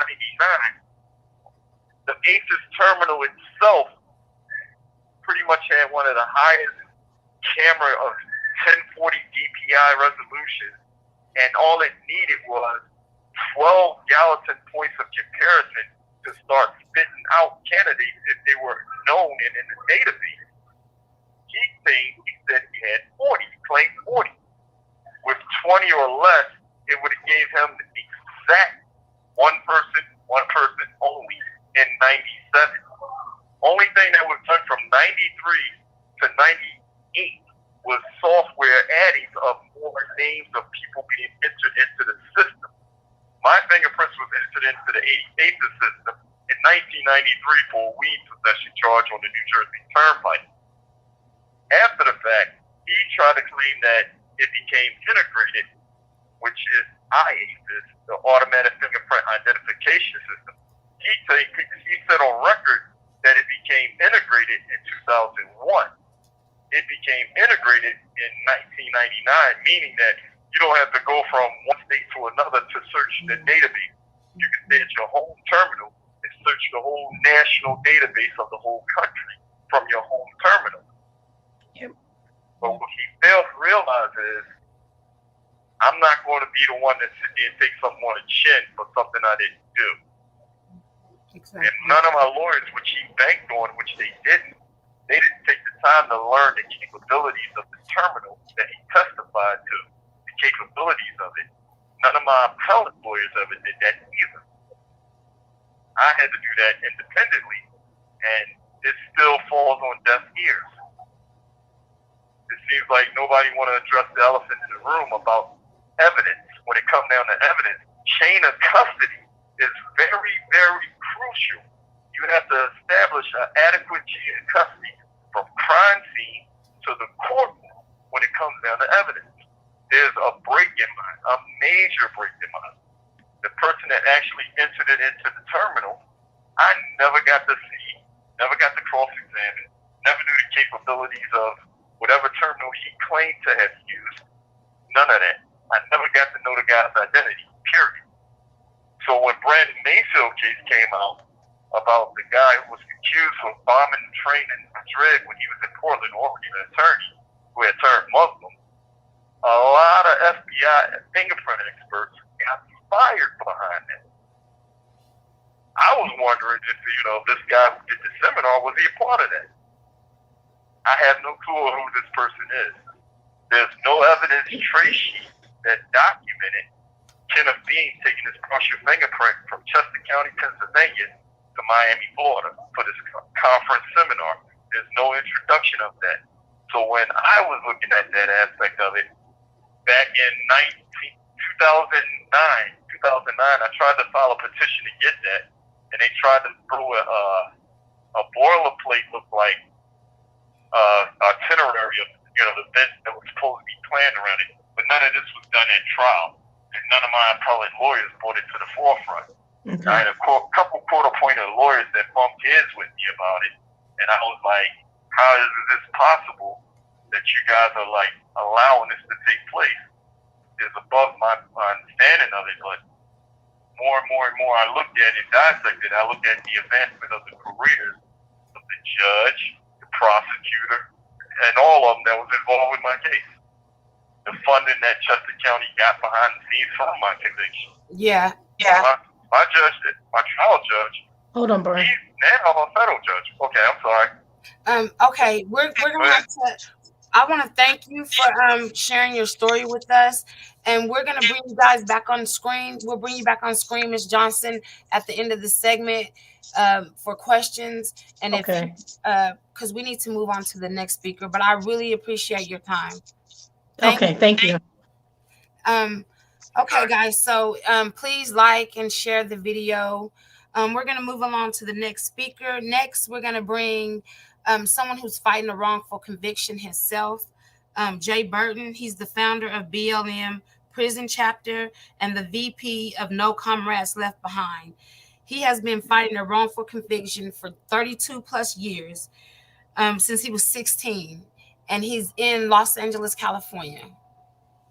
the ACES terminal itself pretty much had one of the highest camera of 1040 DPI resolution, and all it needed was 12 Gallatin points of comparison to start spitting out candidates if they were known and in the database. He said he had 40, he claimed 40. With 20 or less, it would have gave him the exact one person only in 97. Only thing that was done from 93 to 98 was software addings of more names of people being entered into the system. My fingerprints was entered into the ACES system in 1993 for a weed possession charge on the New Jersey Turnpike. After the fact, he tried to claim that it became integrated, which is IAPIS, the Automatic Fingerprint Identification System. He said on record that it became integrated in 2001. It became integrated in 1999, meaning that you don't have to go from one state to another to search the database. You can stay at your home terminal and search the whole national database of the whole country from your home terminal. Yep. But what he failed to realize is, I'm not going to be the one that sit there and take something on the chin for something I didn't do. Exactly. And none of my lawyers, which he banked on, which they didn't take the time to learn the capabilities of the terminal that he testified to, the capabilities of it. None of my appellate lawyers ever did that either. I had to do that independently, and it still falls on deaf ears. It seems like nobody want to address the elephant in the room about evidence. When it comes down to evidence, chain of custody is very, very crucial. You have to establish an adequate chain of custody from crime scene to the courtroom when it comes down to evidence. There's a break in mind, a major break in mind. The person that actually entered it into the terminal, I never got to see, never got to cross-examine, never knew the capabilities of whatever terminal he claimed to have used. None of that. I never got to know the guy's identity, period. So when Brandon Mayfield case came out about the guy who was accused of bombing the train in Madrid when he was in Portland, Oregon, an attorney who had turned Muslim, a lot of FBI fingerprint experts got fired behind that. I was wondering if, this guy who did the seminar, was he a part of that? I have no clue who this person is. There's no evidence trace sheet that documented Kenneth Bean taking his partial fingerprint from Chester County, Pennsylvania to Miami, Florida for this conference seminar. There's no introduction of that. So when I was looking at that aspect of it, back in 2009, I tried to file a petition to get that, and they tried to throw a boilerplate look like itinerary of the events that was supposed to be planned around it. But none of this was done at trial, and none of my appellate lawyers brought it to the forefront. Okay. I had a couple court-appointed lawyers that bumped heads with me about it, and I was like, how is this possible that you guys are like allowing this to take place? It's above my understanding of it, but more and more I looked at it, dissected, I looked at the advancement of the careers of the judge, the prosecutor, and all of them that was involved with my case. The funding that Chester County got behind the scenes from my conviction. Yeah. My judge, my trial judge. Hold on, Burton. He's now a federal judge. Okay, I'm sorry. Okay, we're gonna have to. I want to thank you for sharing your story with us, and we're gonna bring you guys back on screen. We'll bring you back on screen, Ms. Johnson, at the end of the segment for questions, and okay. Because we need to move on to the next speaker. But I really appreciate your time. Thank you. Okay, guys. So please like and share the video. We're gonna move along to the next speaker. Next, we're gonna bring someone who's fighting a wrongful conviction himself, Jay Burton. He's the founder of BLM Prison Chapter and the VP of No Comrades Left Behind. He has been fighting a wrongful conviction for 32 plus years, since he was 16, and he's in Los Angeles, California.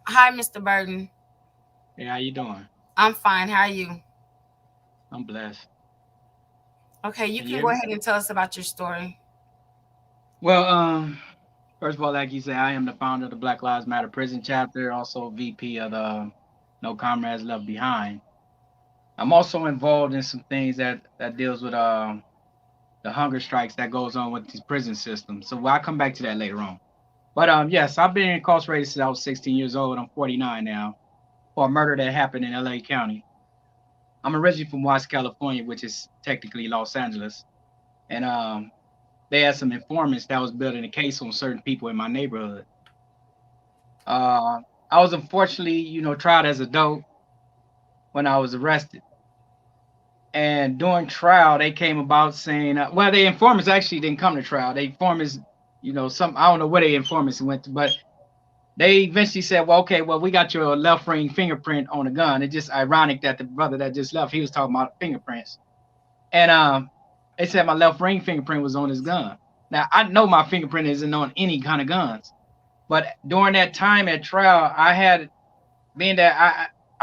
Hi, Mr. Burton. Hey, how you doing? I'm fine. How are you? I'm blessed. Okay, you can go ahead and tell us about your story. Well, first of all, like you said, I am the founder of the Black Lives Matter Prison Chapter, also VP of the No Comrades Left Behind. I'm also involved in some things that deals with the hunger strikes that goes on with these prison systems. So I'll come back to that later on. But yes, I've been incarcerated since I was 16 years old. I'm 49 now, for a murder that happened in LA County. I'm originally from Watts, California, which is technically Los Angeles. And they had some informants that was building a case on certain people in my neighborhood. I was unfortunately, tried as a dope when I was arrested. And during trial, they came about saying, the informants actually didn't come to trial. The informants, I don't know where the informants went to, but they eventually said, we got your left ring fingerprint on the gun. It's just ironic that the brother that just left, he was talking about fingerprints. And they said my left ring fingerprint was on his gun. Now, I know my fingerprint isn't on any kind of guns. But during that time at trial, I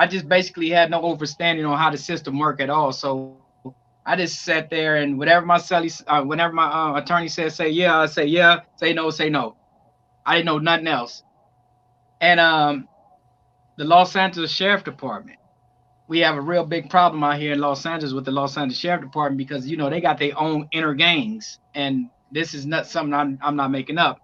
just basically had no understanding on how the system worked at all. So I just sat there, and whenever my attorney said, say yeah, I say yeah, say no, say no. I didn't know nothing else. And the Los Angeles Sheriff Department, we have a real big problem out here in Los Angeles with the Los Angeles Sheriff Department because, they got their own inner gangs. And this is not something I'm not making up.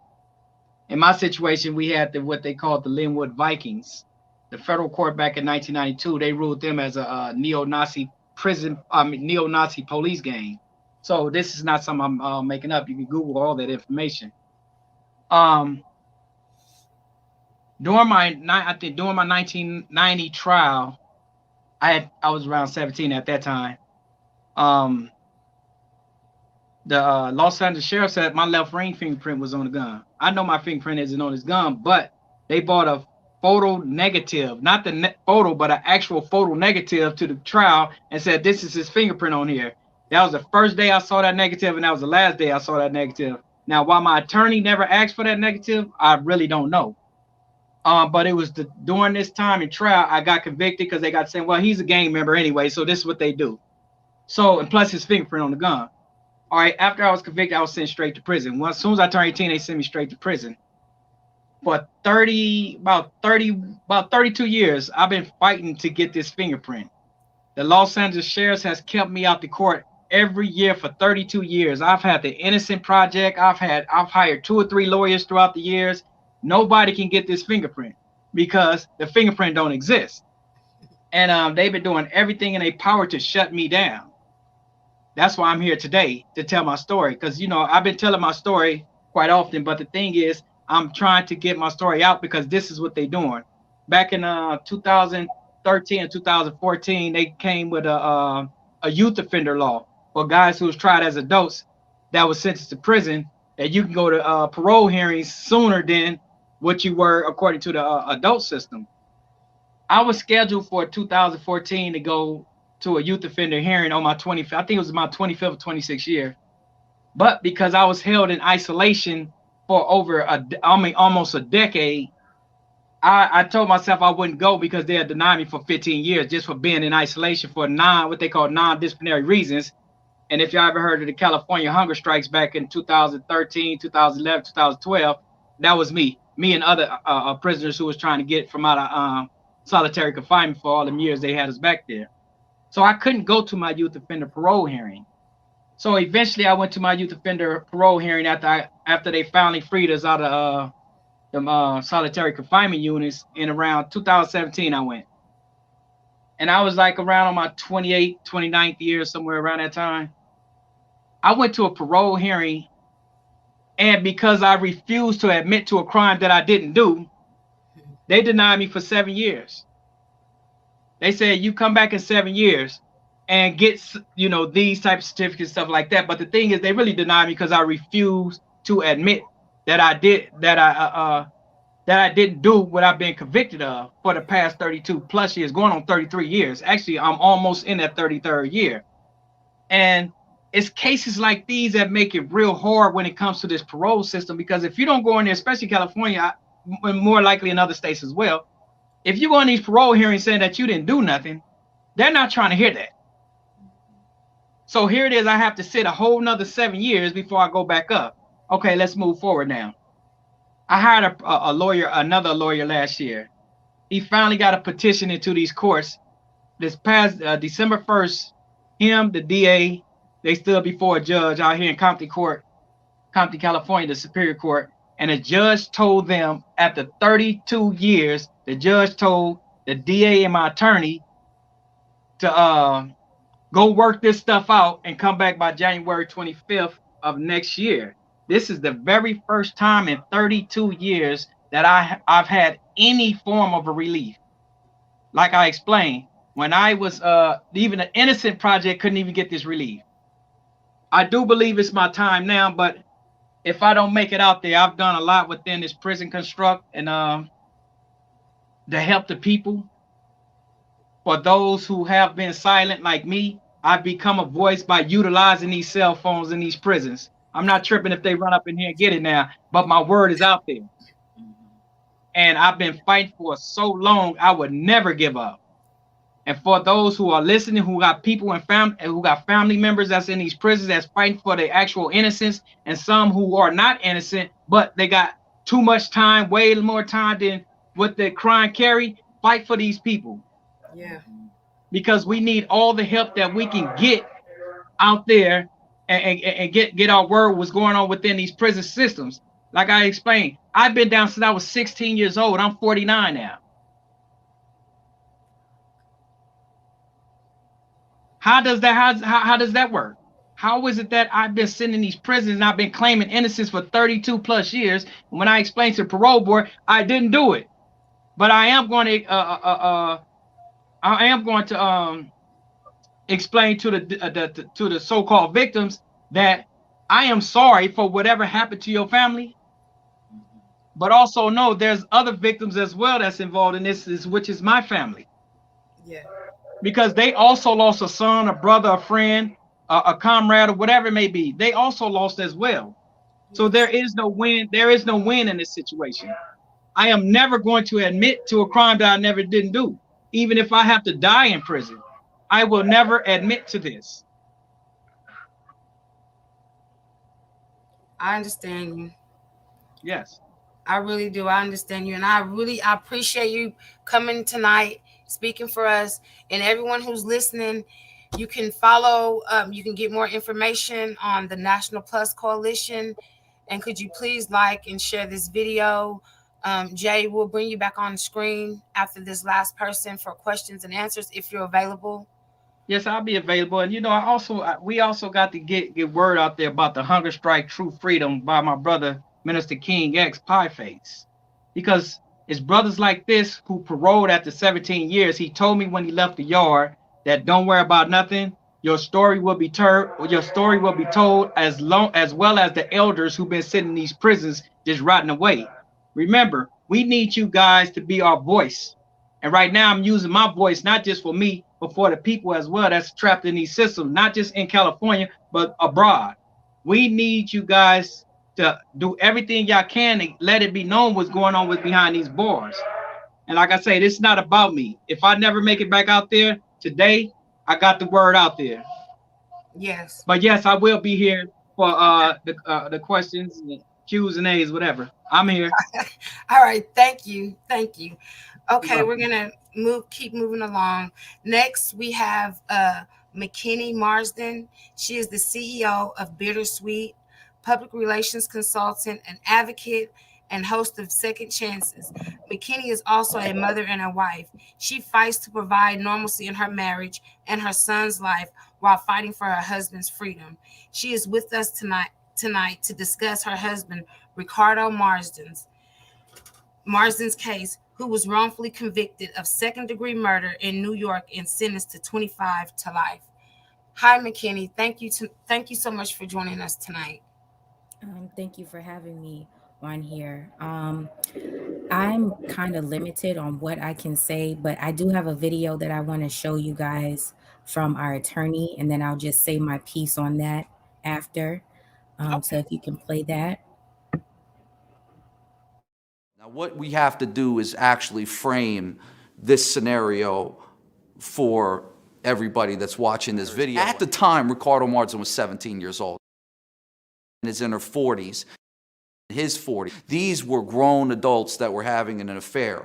In my situation, we had what they called the Linwood Vikings. The federal court back in 1992, they ruled them as a neo-Nazi police gang. So this is not something I'm making up. You can Google all that information. During my 1990 trial, I was around 17 at that time. The Los Angeles Sheriff said my left ring fingerprint was on the gun. I know my fingerprint isn't on his gun, but they brought a photo negative, not the photo, but an actual photo negative to the trial and said, this is his fingerprint on here. That was the first day I saw that negative, and that was the last day I saw that negative. Now, why my attorney never asked for that negative, I really don't know. But it was during this time in trial, I got convicted because they got saying, well, he's a gang member anyway, so this is what they do. So, and plus his fingerprint on the gun. All right, after I was convicted, I was sent straight to prison. As soon as I turned 18, they sent me straight to prison. For about 32 years, I've been fighting to get this fingerprint. The Los Angeles Sheriffs has kept me out the court every year for 32 years. I've had the Innocent Project. I've hired 2 or 3 lawyers throughout the years. Nobody can get this fingerprint because the fingerprint don't exist. And they've been doing everything in their power to shut me down. That's why I'm here today to tell my story. Because, I've been telling my story quite often. But the thing is, I'm trying to get my story out because this is what they're doing. Back in 2013 and 2014, they came with a youth offender law for guys who was tried as adults that was sentenced to prison that you can go to parole hearings sooner than what you were according to the adult system. I was scheduled for 2014 to go to a youth offender hearing on my 25th, I think it was my 25th or 26th year. But because I was held in isolation for over almost a decade, I told myself I wouldn't go because they had denied me for 15 years just for being in isolation for what they call non-disciplinary reasons. And if y'all ever heard of the California hunger strikes back in 2013, 2011, 2012, that was me and other prisoners who was trying to get from out of solitary confinement for all them years they had us back there. So I couldn't go to my youth offender parole hearing. So eventually I went to my youth offender parole hearing after they finally freed us out of solitary confinement units in around 2017 I went. And I was like around on my 28th, 29th year, somewhere around that time. I went to a parole hearing, and because I refused to admit to a crime that I didn't do, they denied me for 7 years. They said, you come back in 7 years and get, you know, these type of certificates, stuff like that. But the thing is, they really denied me because I refused to admit that I didn't do what I've been convicted of for the past 32 plus years, going on 33 years. Actually, I'm almost in that 33rd year. And it's cases like these that make it real hard when it comes to this parole system, because if you don't go in there, especially California, more likely in other states as well, if you go on these parole hearings saying that you didn't do nothing, they're not trying to hear that. So here it is, I have to sit a whole nother 7 years before I go back up. Okay, let's move forward now. I hired another lawyer last year. He finally got a petition into these courts. This past December 1st, him, the DA, they stood before a judge out here in Compton, California, the Superior Court, and the judge told them after 32 years, the judge told the DA and my attorney to go work this stuff out and come back by January 25th of next year. This is the very first time in 32 years that I've had any form of a relief. Like I explained, when I was even the Innocent Project couldn't even get this relief. I do believe it's my time now, but if I don't make it out there, I've done a lot within this prison construct and to help the people. For those who have been silent like me, I've become a voice by utilizing these cell phones in these prisons. I'm not tripping if they run up in here and get it now, but my word is out there. And I've been fighting for so long, I would never give up. And for those who are listening, who got people and who got family members that's in these prisons that's fighting for their actual innocence, and some who are not innocent, but they got too much time, way more time than what the crime carry, fight for these people. Yeah. Because we need all the help that we can get out there and get our word what's going on within these prison systems. Like I explained, I've been down since I was 16 years old. I'm 49 now. How does that work? How is it that I've been sitting in these prisons and I've been claiming innocence for 32 plus years? And when I explained to the parole board, I didn't do it. But I am going to explain to the so-called victims that I am sorry for whatever happened to your family, but also know there's other victims as well that's involved in this, which is my family. Yeah. Because they also lost a son, a brother, a friend, a comrade, or whatever it may be. They also lost as well. So there is no win. There is no win in this situation. I am never going to admit to a crime that I never didn't do. Even if I have to die in prison, I will never admit to this. I understand you. Yes. I really do. I understand you. And I appreciate you coming tonight, speaking for us. And everyone who's listening, you can follow, you can get more information on the National Plus Coalition. And could you please like and share this video? Jay, we'll bring you back on the screen after this last person for questions and answers if you're available. Yes, I'll be available. And, you know, we also got to get word out there about the Hunger Strike True Freedom by my brother, Minister King X Pieface. Because it's brothers like this who paroled after 17 years. He told me when he left the yard that don't worry about nothing. your story will be told as well as the elders who've been sitting in these prisons just rotting away. Remember, we need you guys to be our voice. And right now I'm using my voice not just for me, but for the people as well that's trapped in these systems, not just in California, but abroad. We need you guys to do everything y'all can to let it be known what's going on with behind these bars. And like I say, this is not about me. If I never make it back out there today, I got the word out there. Yes. But yes, I will be here for the questions, and Q's and A's, whatever. I'm here. All right. Thank you. Thank you. Okay, we're gonna keep moving along. Next, we have Makini Marsden. She is the CEO of Bittersweet, public relations consultant, an advocate, and host of Second Chances. Makini is also a mother and a wife. She fights to provide normalcy in her marriage and her son's life while fighting for her husband's freedom. She is with us tonight to discuss her husband, Ricardo Marsden's case, who was wrongfully convicted of second-degree murder in New York and sentenced to 25 to life. Hi, Makini. Thank you so much for joining us tonight. Thank you for having me on here. I'm kind of limited on what I can say, but I do have a video that I want to show you guys from our attorney, and then I'll just say my piece on that after. So if you can play that. Now, what we have to do is actually frame this scenario for everybody that's watching this video. At the time, Ricardo Marsden was 17 years old and is in her 40s. His 40s. These were grown adults that were having an affair,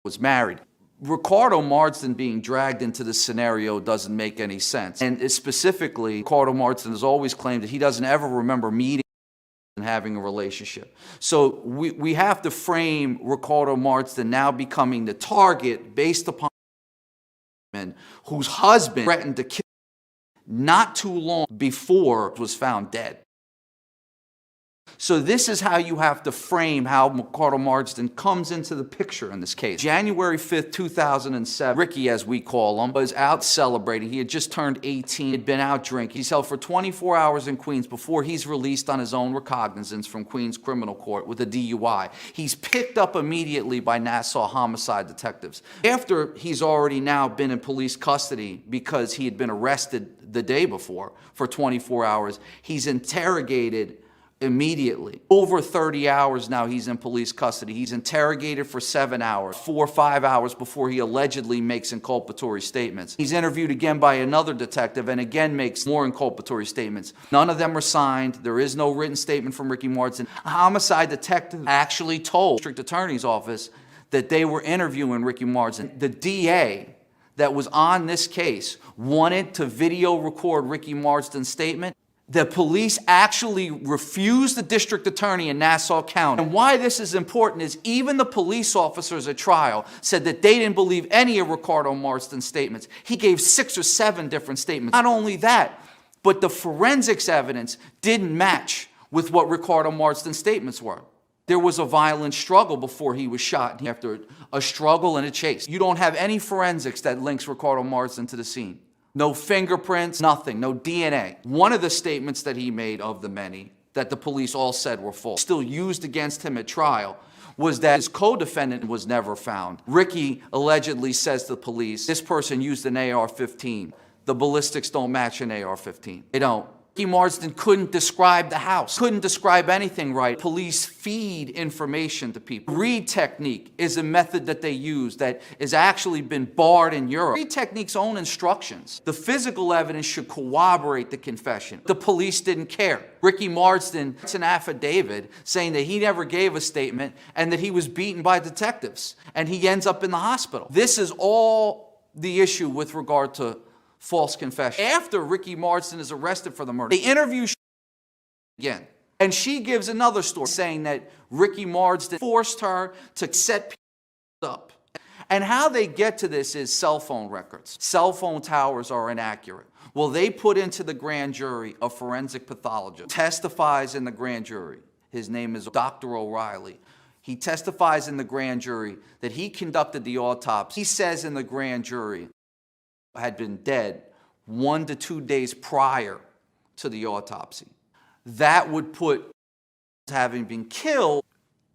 was married. Ricardo Marsden being dragged into this scenario doesn't make any sense. And specifically, Ricardo Marsden has always claimed that he doesn't ever remember meeting and having a relationship. So we have to frame Ricardo Marsden now becoming the target based upon whose husband threatened to kill not too long before was found dead. So this is how you have to frame how Ricardo Marsden comes into the picture in this case. January 5th, 2007, Ricky, as we call him, was out celebrating. He had just turned 18, had been out drinking. He's held for 24 hours in Queens before he's released on his own recognizance from Queens Criminal Court with a DUI. He's picked up immediately by Nassau homicide detectives. After he's already now been in police custody because he had been arrested the day before for 24 hours, he's interrogated immediately. Over 30 hours now he's in police custody. He's interrogated for 7 hours, 4 or 5 hours before he allegedly makes inculpatory statements. He's interviewed again by another detective and again makes more inculpatory statements. None of them are signed. There is no written statement from Ricky Marsden. A homicide detective actually told the district attorney's office that they were interviewing Ricky Marsden. The DA that was on this case wanted to video record Ricky Marsden's statement. The police actually refused the district attorney in Nassau County. And why this is important is even the police officers at trial said that they didn't believe any of Ricardo Marsden's statements. He gave 6 or 7 different statements. Not only that, but the forensics evidence didn't match with what Ricardo Marsden's statements were. There was a violent struggle before he was shot. After a struggle and a chase. You don't have any forensics that links Ricardo Marsden to the scene. No fingerprints, nothing, no DNA. One of the statements that he made of the many that the police all said were false, still used against him at trial, was that his co-defendant was never found. Ricky allegedly says to the police, this person used an AR-15. The ballistics don't match an AR-15. They don't. Ricky Marsden couldn't describe the house, couldn't describe anything right. Police feed information to people. Read technique is a method that they use that has actually been barred in Europe. Read technique's own instructions. The physical evidence should corroborate the confession. The police didn't care. Ricky Marsden, it's an affidavit saying that he never gave a statement and that he was beaten by detectives and he ends up in the hospital. This is all the issue with regard to false confession. After Ricky Marsden is arrested for the murder, they interview again. And she gives another story saying that Ricky Marsden forced her to set people up. And how they get to this is cell phone records. Cell phone towers are inaccurate. Well, they put into the grand jury a forensic pathologist, testifies in the grand jury. His name is Dr. O'Reilly. He testifies in the grand jury that he conducted the autopsy. He says in the grand jury had been dead 1 to 2 days prior to the autopsy. That would put having been killed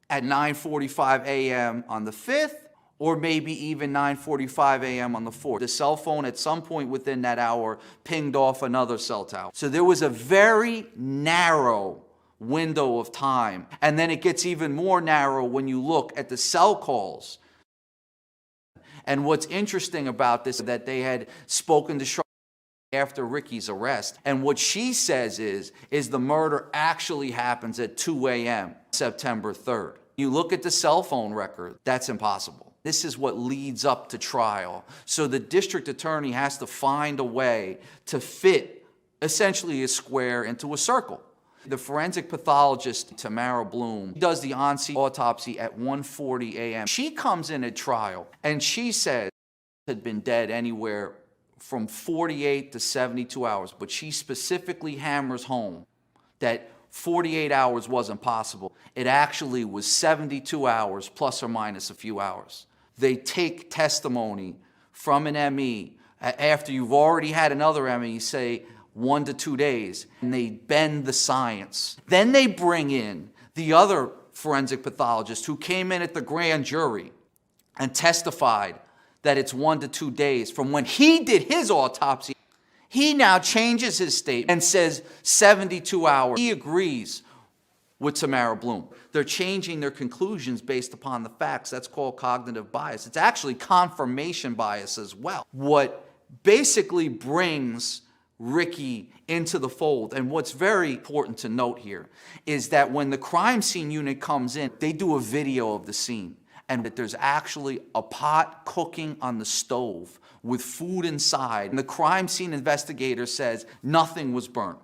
at 9:45 a.m. on the 5th, or maybe even 9:45 a.m. on the 4th. The cell phone at some point within that hour pinged off another cell tower. So there was a very narrow window of time. And then it gets even more narrow when you look at the cell calls. And what's interesting about this is that they had spoken to Charlotte after Ricky's arrest. And what she says is the murder actually happens at 2 a.m. September 3rd. You look at the cell phone record, that's impossible. This is what leads up to trial. So the district attorney has to find a way to fit essentially a square into a circle. The forensic pathologist, Tamara Bloom, does the on-scene autopsy at 1:40 a.m. She comes in at trial and she said had been dead anywhere from 48 to 72 hours, but she specifically hammers home that 48 hours wasn't possible. It actually was 72 hours plus or minus a few hours. They take testimony from an ME after you've already had another ME, say 1 to 2 days, and they bend the science. Then they bring in the other forensic pathologist who came in at the grand jury and testified that it's 1 to 2 days from when he did his autopsy. He now changes his statement and says 72 hours. He agrees with Tamara Bloom. They're changing their conclusions based upon the facts. That's called cognitive bias. It's actually confirmation bias as well. What basically brings Ricky into the fold, and what's very important to note here, is that when the crime scene unit comes in, they do a video of the scene, and that there's actually a pot cooking on the stove with food inside. And the crime scene investigator says nothing was burnt.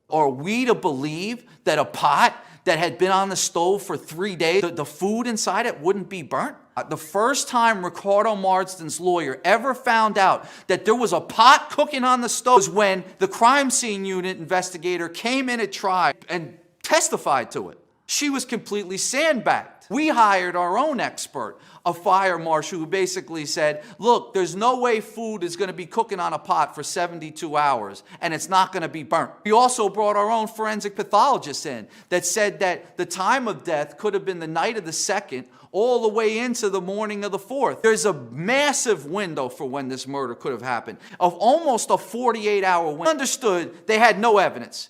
Are we to believe that a pot that had been on the stove for 3 days, the food inside it wouldn't be burnt? The first time Ricardo Marsden's lawyer ever found out that there was a pot cooking on the stove was when the crime scene unit investigator came in at trial and testified to it. She was completely sandbagged. We hired our own expert, a fire marshal, who basically said, look, there's no way food is going to be cooking on a pot for 72 hours, and it's not going to be burnt. We also brought our own forensic pathologist in that said that the time of death could have been the night of the 2nd all the way into the morning of the 4th. There's a massive window for when this murder could have happened, of almost a 48-hour window. Understood they had no evidence.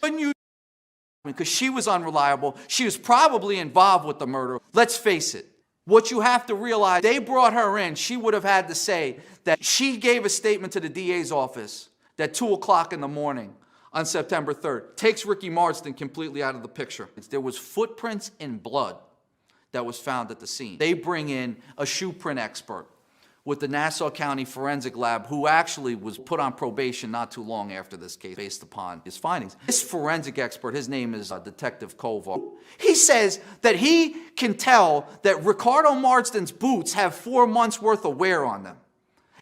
Because she was unreliable. She was probably involved with the murder. Let's face it. What you have to realize, they brought her in. She would have had to say that she gave a statement to the DA's office that 2 o'clock in the morning on September 3rd takes Ricky Marsden completely out of the picture. There was footprints in blood that was found at the scene. They bring in a shoe print expert with the Nassau County Forensic Lab, who actually was put on probation not too long after this case based upon his findings. This forensic expert, his name is Detective Kovar. He says that he can tell that Ricardo Marsden's boots have 4 months worth of wear on them.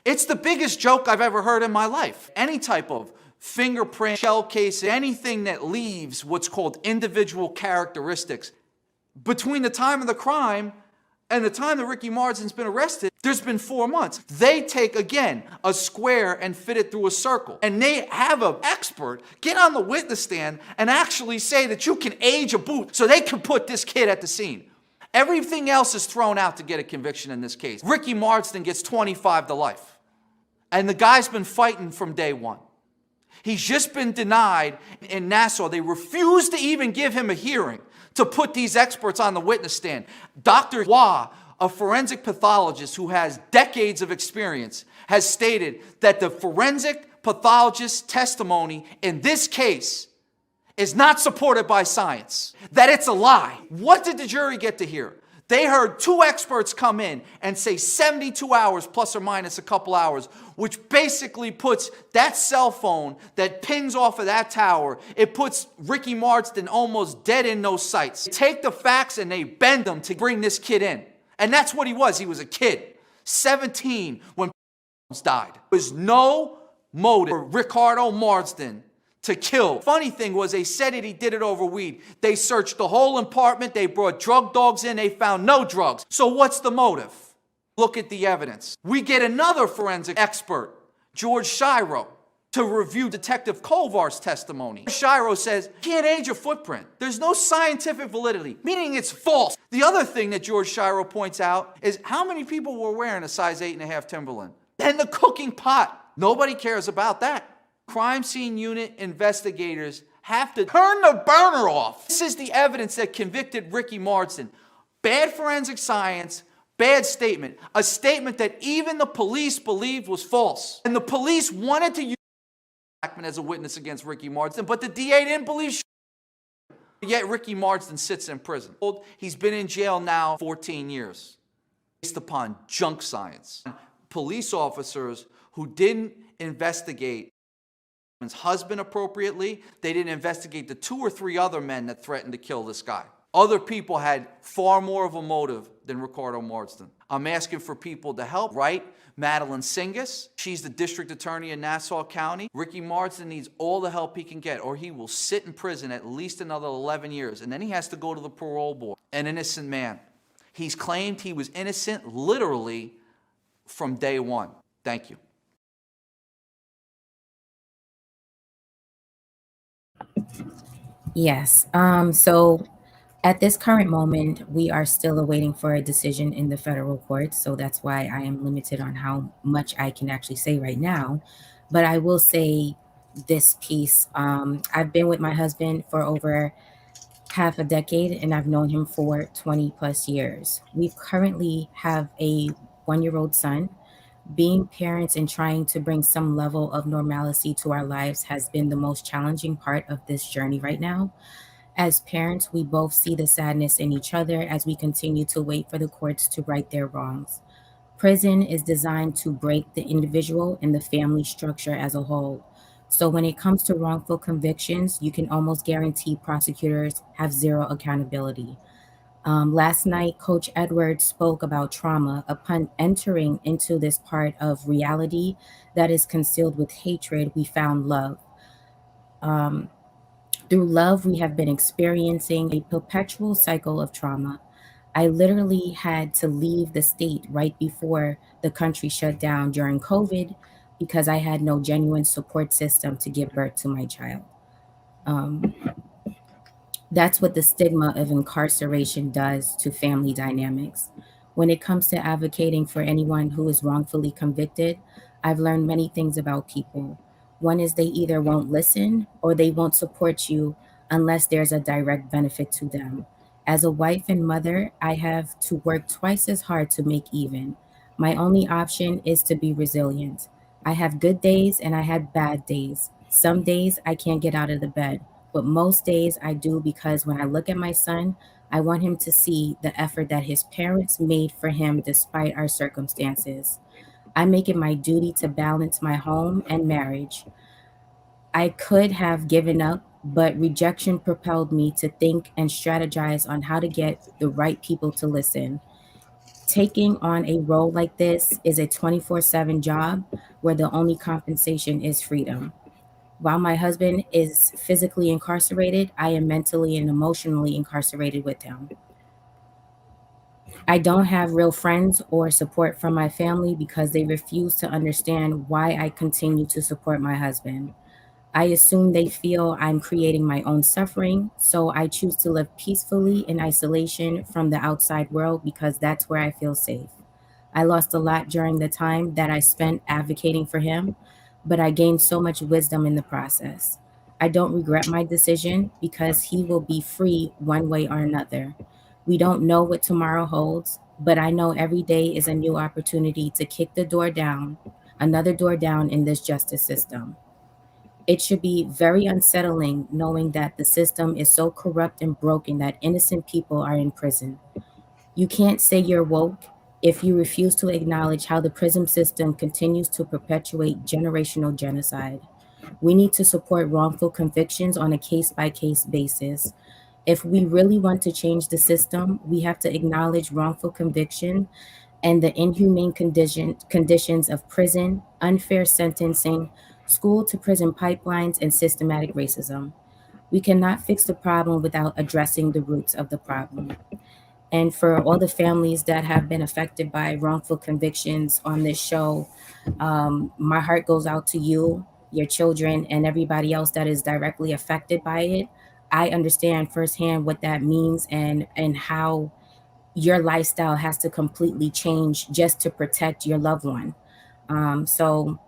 It's the biggest joke I've ever heard in my life. Any type of fingerprint, shell case, anything that leaves what's called individual characteristics. Between the time of the crime and the time that Ricky Marsden's been arrested, there's been 4 months. They take, again, a square and fit it through a circle. And they have an expert get on the witness stand and actually say that you can age a boot so they can put this kid at the scene. Everything else is thrown out to get a conviction in this case. Ricky Marsden gets 25 to life. And the guy's been fighting from day one. He's just been denied in Nassau. They refused to even give him a hearing to put these experts on the witness stand. Dr. Wah, a forensic pathologist who has decades of experience, has stated that the forensic pathologist's testimony in this case is not supported by science, that it's a lie. What did the jury get to hear? They heard 2 experts come in and say 72 hours plus or minus a couple hours, which basically puts that cell phone that pings off of that tower, it puts Ricky Marsden almost dead in those sights. They take the facts and they bend them to bring this kid in. And that's what he was. He was a kid, 17 when died. There was no motive for Ricardo Marsden to kill. Funny thing was, they said he did it over weed. They searched the whole apartment. They brought drug dogs in. They found no drugs. So what's the motive? Look at the evidence. We get another forensic expert, George Shiro. to review Detective Kovar's testimony. Shiro says, can't age a footprint. There's no scientific validity, meaning it's false. The other thing that George Shiro points out is how many people were wearing a size 8.5 Timberland. Then the cooking pot. Nobody cares about that. Crime scene unit investigators have to turn the burner off. This is the evidence that convicted Ricky Marsden. Bad forensic science, bad statement. A statement that even the police believed was false. And the police wanted to use Blackman as a witness against Ricky Marsden, but the DA didn't believe. Yet Ricky Marsden sits in prison. He's been in jail now 14 years, based upon junk science. Police officers who didn't investigate his husband appropriately, they didn't investigate the 2 or 3 other men that threatened to kill this guy. Other people had far more of a motive than Ricardo Marsden. I'm asking for people to help, right? Madeline Singas, she's the district attorney in Nassau County. Ricky Marsden needs all the help he can get, or he will sit in prison at least another 11 years, and then he has to go to the parole board. An innocent man. He's claimed he was innocent literally from day one. Thank you. Yes. So at this current moment, we are still awaiting for a decision in the federal court. So that's why I am limited on how much I can actually say right now. But I will say this piece. I've been with my husband for over half a decade, and I've known him for 20 plus years. We currently have a 1-year-old son. Being parents and trying to bring some level of normalcy to our lives has been the most challenging part of this journey right now. As parents, we both see the sadness in each other as we continue to wait for the courts to right their wrongs. Prison is designed to break the individual and the family structure as a whole. So when it comes to wrongful convictions, you can almost guarantee prosecutors have zero accountability. Last night, Coach Edwards spoke about trauma. Upon entering into this part of reality that is concealed with hatred, we found love. Through love, we have been experiencing a perpetual cycle of trauma. I literally had to leave the state right before the country shut down during COVID because I had no genuine support system to give birth to my child. That's what the stigma of incarceration does to family dynamics. When it comes to advocating for anyone who is wrongfully convicted, I've learned many things about people. One is they either won't listen or they won't support you unless there's a direct benefit to them. As a wife and mother, I have to work twice as hard to make even. My only option is to be resilient. I have good days and I had bad days. Some days I can't get out of the bed, but most days I do because when I look at my son, I want him to see the effort that his parents made for him despite our circumstances. I make it my duty to balance my home and marriage. I could have given up, but rejection propelled me to think and strategize on how to get the right people to listen. Taking on a role like this is a 24/7 job where the only compensation is freedom. While my husband is physically incarcerated, I am mentally and emotionally incarcerated with him. I don't have real friends or support from my family because they refuse to understand why I continue to support my husband. I assume they feel I'm creating my own suffering, so I choose to live peacefully in isolation from the outside world because that's where I feel safe. I lost a lot during the time that I spent advocating for him, but I gained so much wisdom in the process. I don't regret my decision because he will be free one way or another. We don't know what tomorrow holds, but I know every day is a new opportunity to kick the door down, another door down in this justice system. It should be very unsettling knowing that the system is so corrupt and broken that innocent people are in prison. You can't say you're woke if you refuse to acknowledge how the prison system continues to perpetuate generational genocide. We need to support wrongful convictions on a case-by-case basis. If we really want to change the system, we have to acknowledge wrongful conviction and the inhumane conditions of prison, unfair sentencing, school-to-prison pipelines, and systematic racism. We cannot fix the problem without addressing the roots of the problem. And for all the families that have been affected by wrongful convictions on this show, my heart goes out to you. your children, and everybody else that is directly affected by it. I understand firsthand what that means and how your lifestyle has to completely change just to protect your loved one. So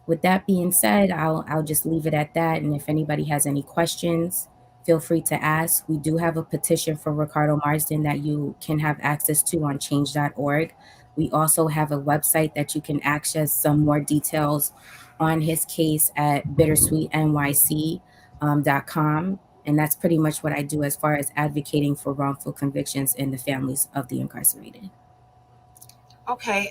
with that being said, I'll just leave it at that. And if anybody has any questions, feel free to ask. We do have a petition for Ricardo Marsden that you can have access to on change.org. We also have a website that you can access some more details on his case at bittersweetnyc.com. And that's pretty much what I do as far as advocating for wrongful convictions in the families of the incarcerated. Okay.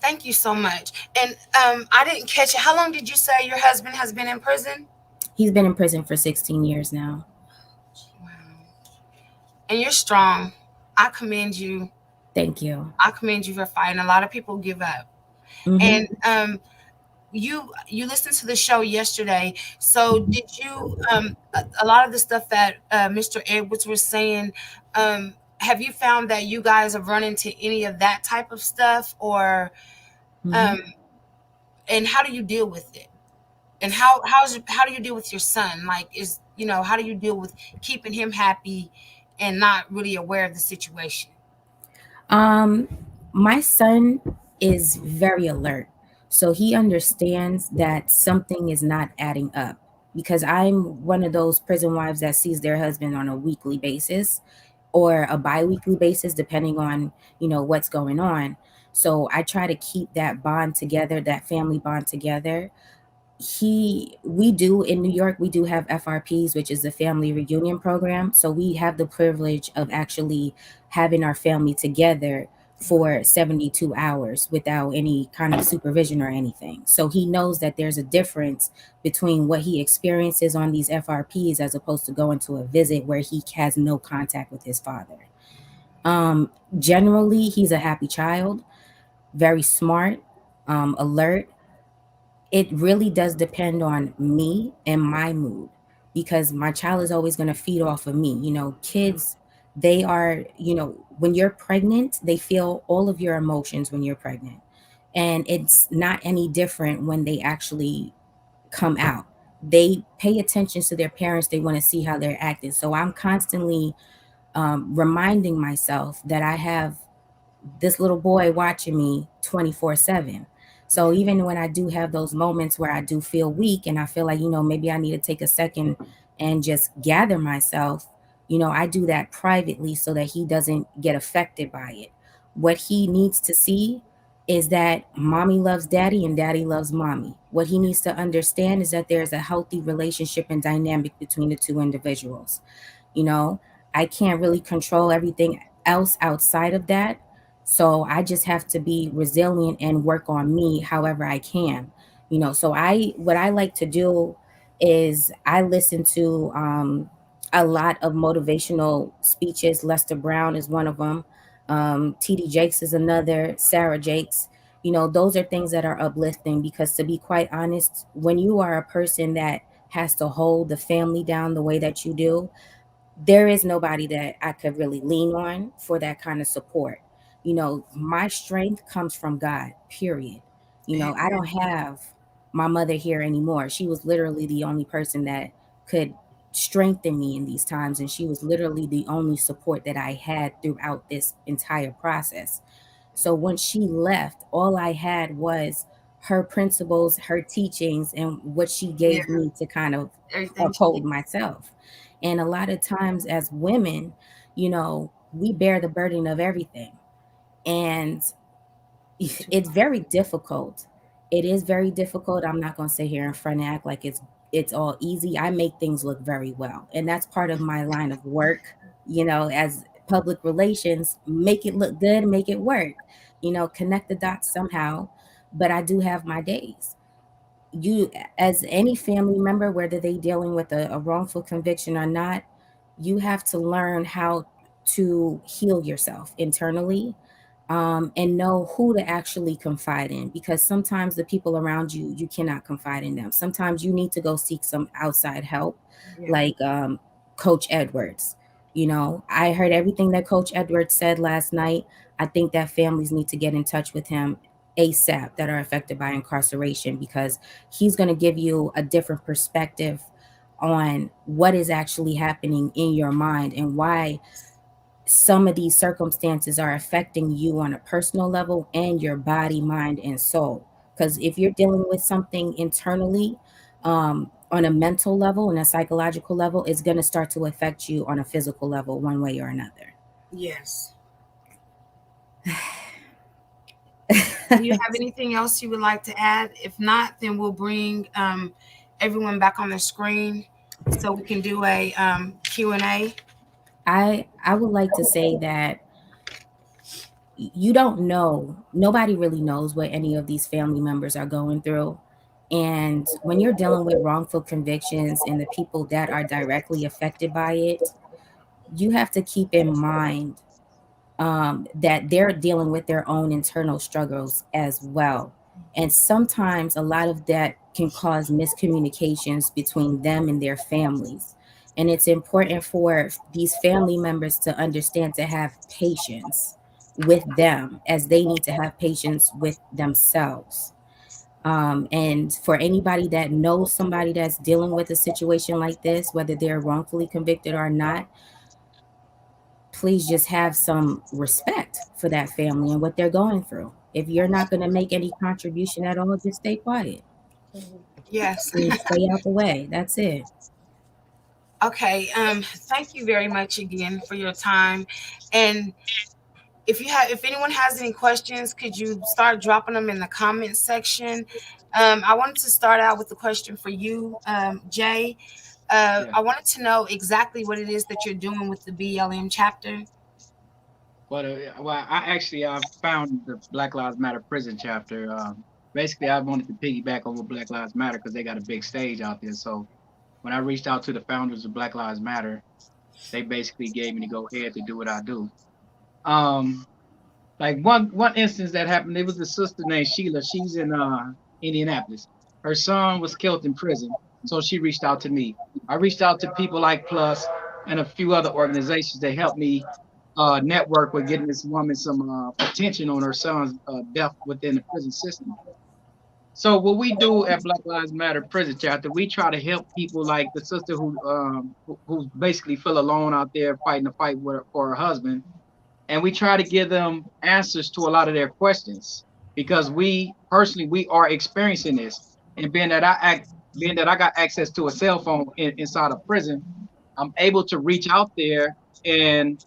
Thank you so much. And I didn't catch it. How long did you say your husband has been in prison? He's been in prison for 16 years now. Wow. And you're strong. I commend you. Thank you. I commend you for fighting. A lot of people give up. Mm-hmm. And you listened to the show yesterday. So did you a lot of the stuff that Mr. Edwards was saying, have you found that you guys have run into any of that type of stuff, or and how do you deal with it? And how do you deal with your son? Like, how do you deal with keeping him happy and not really aware of the situation? My son is very alert. So he understands that something is not adding up, because I'm one of those prison wives that sees their husband on a weekly basis or a bi-weekly basis, depending on, what's going on. So I try to keep that bond together, that family bond together. We do in New York, we do have FRPs, which is the family reunion program. So we have the privilege of actually having our family together for 72 hours without any kind of supervision or anything. So he knows that there's a difference between what he experiences on these FRPs as opposed to going to a visit where he has no contact with his father. Generally, he's a happy child, very smart, alert. It really does depend on me and my mood, because my child is always going to feed off of me. Kids, they are, when you're pregnant, they feel all of your emotions when you're pregnant. And it's not any different when they actually come out. They pay attention to their parents. They want to see how they're acting. So I'm constantly reminding myself that I have this little boy watching me 24/7. So even when I do have those moments where I do feel weak and I feel like, maybe I need to take a second and just gather myself, I do that privately so that he doesn't get affected by it. What he needs to see is that mommy loves daddy and daddy loves mommy. What he needs to understand is that there's a healthy relationship and dynamic between the two individuals. I can't really control everything else outside of that. So I just have to be resilient and work on me however I can. So what I like to do is I listen to a lot of motivational speeches. Lester Brown is one of them. TD Jakes is another. Sarah Jakes. Those are things that are uplifting, because to be quite honest, when you are a person that has to hold the family down the way that you do, there is nobody that I could really lean on for that kind of support. My strength comes from God, period. I don't have my mother here anymore. She was literally the only person that could strengthen me in these times. And she was literally the only support that I had throughout this entire process. So when she left, all I had was her principles, her teachings, and what she gave me to kind of uphold myself. And a lot of times as women, we bear the burden of everything. And it's very difficult. It is very difficult. I'm not going to sit here in front and act like it's all easy. I make things look very well. And that's part of my line of work, as public relations, make it look good, make it work, connect the dots somehow. But I do have my days. You, as any family member, whether they dealing with a wrongful conviction or not, you have to learn how to heal yourself internally, and know who to actually confide in, because sometimes the people around you, you cannot confide in them. Sometimes you need to go seek some outside help, like Coach Edwards. I heard everything that Coach Edwards said last night. I think that families need to get in touch with him ASAP that are affected by incarceration, because he's going to give you a different perspective on what is actually happening in your mind and why some of these circumstances are affecting you on a personal level and your body, mind, and soul. Because if you're dealing with something internally, on a mental level and a psychological level, it's going to start to affect you on a physical level one way or another. Yes. Do you have anything else you would like to add? If not, then we'll bring everyone back on the screen so we can do a Q&A. I would like to say that you don't know, nobody really knows what any of these family members are going through. And when you're dealing with wrongful convictions and the people that are directly affected by it, you have to keep in mind that they're dealing with their own internal struggles as well. And sometimes a lot of that can cause miscommunications between them and their families. And it's important for these family members to understand to have patience with them, as they need to have patience with themselves. And for anybody that knows somebody that's dealing with a situation like this, whether they're wrongfully convicted or not, please just have some respect for that family and what they're going through. If you're not going to make any contribution at all, just stay quiet. Yes. Stay out the way. That's it. Okay. Thank you very much again for your time. And if anyone has any questions, could you start dropping them in the comment section? I wanted to start out with a question for you, Jay. I wanted to know exactly what it is that you're doing with the BLM chapter. Well, I found the Black Lives Matter Prison Chapter. Basically, I wanted to piggyback on what Black Lives Matter because they got a big stage out there. So when I reached out to the founders of Black Lives Matter, they basically gave me the go ahead to do what I do. Like one instance that happened, there was a sister named Sheila. She's in Indianapolis. Her son was killed in prison, so she reached out to me. I reached out to people like Plus and a few other organizations that helped me network with getting this woman some attention on her son's death within the prison system. So what we do at Black Lives Matter Prison Chapter, we try to help people like the sister who basically feel alone out there fighting the fight for her husband. And we try to give them answers to a lot of their questions, because we are experiencing this. And being that I got access to a cell phone inside of prison, I'm able to reach out there and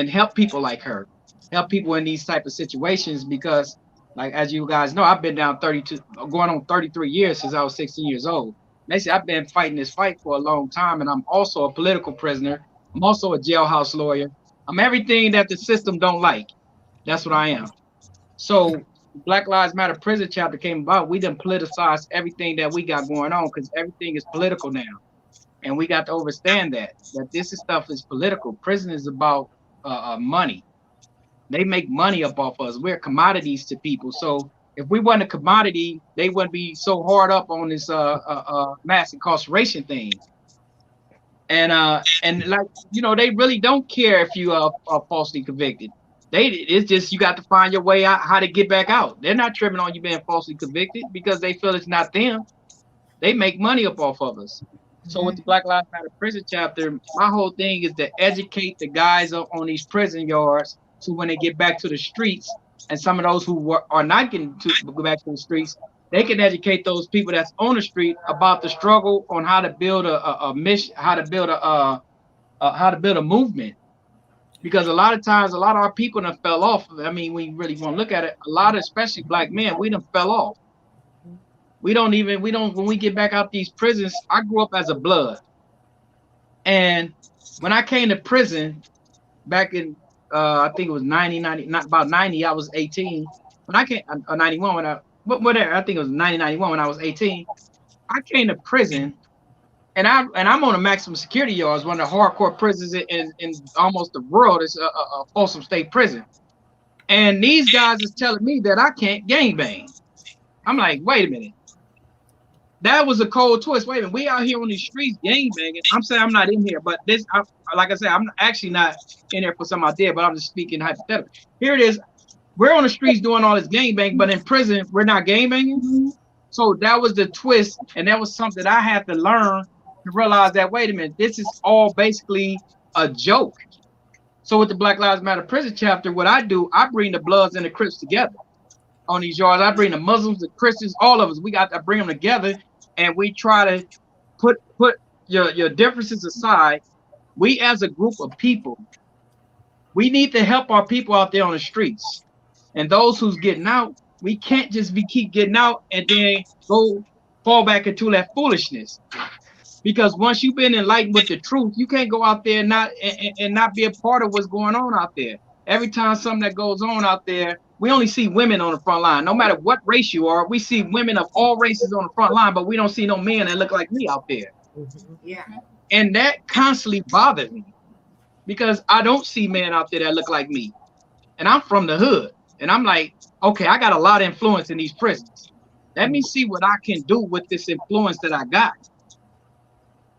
help people like her, help people in these type of situations. Because, like, as you guys know, I've been down 32, going on 33 years since I was 16 years old. Basically, I've been fighting this fight for a long time, and I'm also a political prisoner. I'm also a jailhouse lawyer. I'm everything that the system don't like. That's what I am. So Black Lives Matter Prison Chapter came about. We done politicized everything that we got going on, because everything is political now. And we got to understand that this stuff is political. Prison is about money. They make money up off us. We're commodities to people. So if we weren't a commodity, they wouldn't be so hard up on this mass incarceration thing. And like, you know, they really don't care if you are falsely convicted. It's just, you got to find your way out, how to get back out. They're not tripping on you being falsely convicted because they feel it's not them. They make money up off of us. So with the Black Lives Matter Prison Chapter, my whole thing is to educate the guys on these prison yards, so when they get back to the streets, and some of those who are not getting to go back to the streets, they can educate those people that's on the street about the struggle on how to build a mission, how to build a movement. Because a lot of times, a lot of our people done fell off. I mean, we really want to look at it, a lot of, especially black men, we done fell off. When we get back out these prisons, I grew up as a blood. And when I came to prison back in, I think it was 90, I was 18. When I came, 91, whatever, I think it was 91 when I was 18. I came to prison, and I'm on a maximum security yard. It's one of the hardcore prisons in almost the world. It's a Folsom State Prison. And these guys is telling me that I can't gangbang. I'm like, wait a minute. That was a cold twist. Wait a minute, we out here on these streets gangbanging. I'm saying I'm not in here, but this, like I said, I'm actually not in there for something I did, but I'm just speaking hypothetically. Here it is. we're on the streets doing all this gangbang, but in prison, we're not gangbanging. So that was the twist. And that was something that I had to learn to realize that, wait a minute, this is all basically a joke. So with the Black Lives Matter Prison Chapter, what I do, I bring the Bloods and the Crips together on these yards. I bring the Muslims, the Christians, all of us. I bring them together, and we try to put your differences aside. We as a group of people, we need to help our people out there on the streets. And those who's getting out, we can't just keep getting out and then go fall back into that foolishness. Because once you've been enlightened with the truth, you can't go out there and not be a part of what's going on out there. Every time something that goes on out there, we only see women on the front line. No matter what race you are, we see women of all races on the front line, but we don't see no men that look like me out there. Yeah. And that constantly bothers me because I don't see men out there that look like me. And I'm from the hood. And I'm like, okay, I got a lot of influence in these prisons. Let me see what I can do with this influence that I got.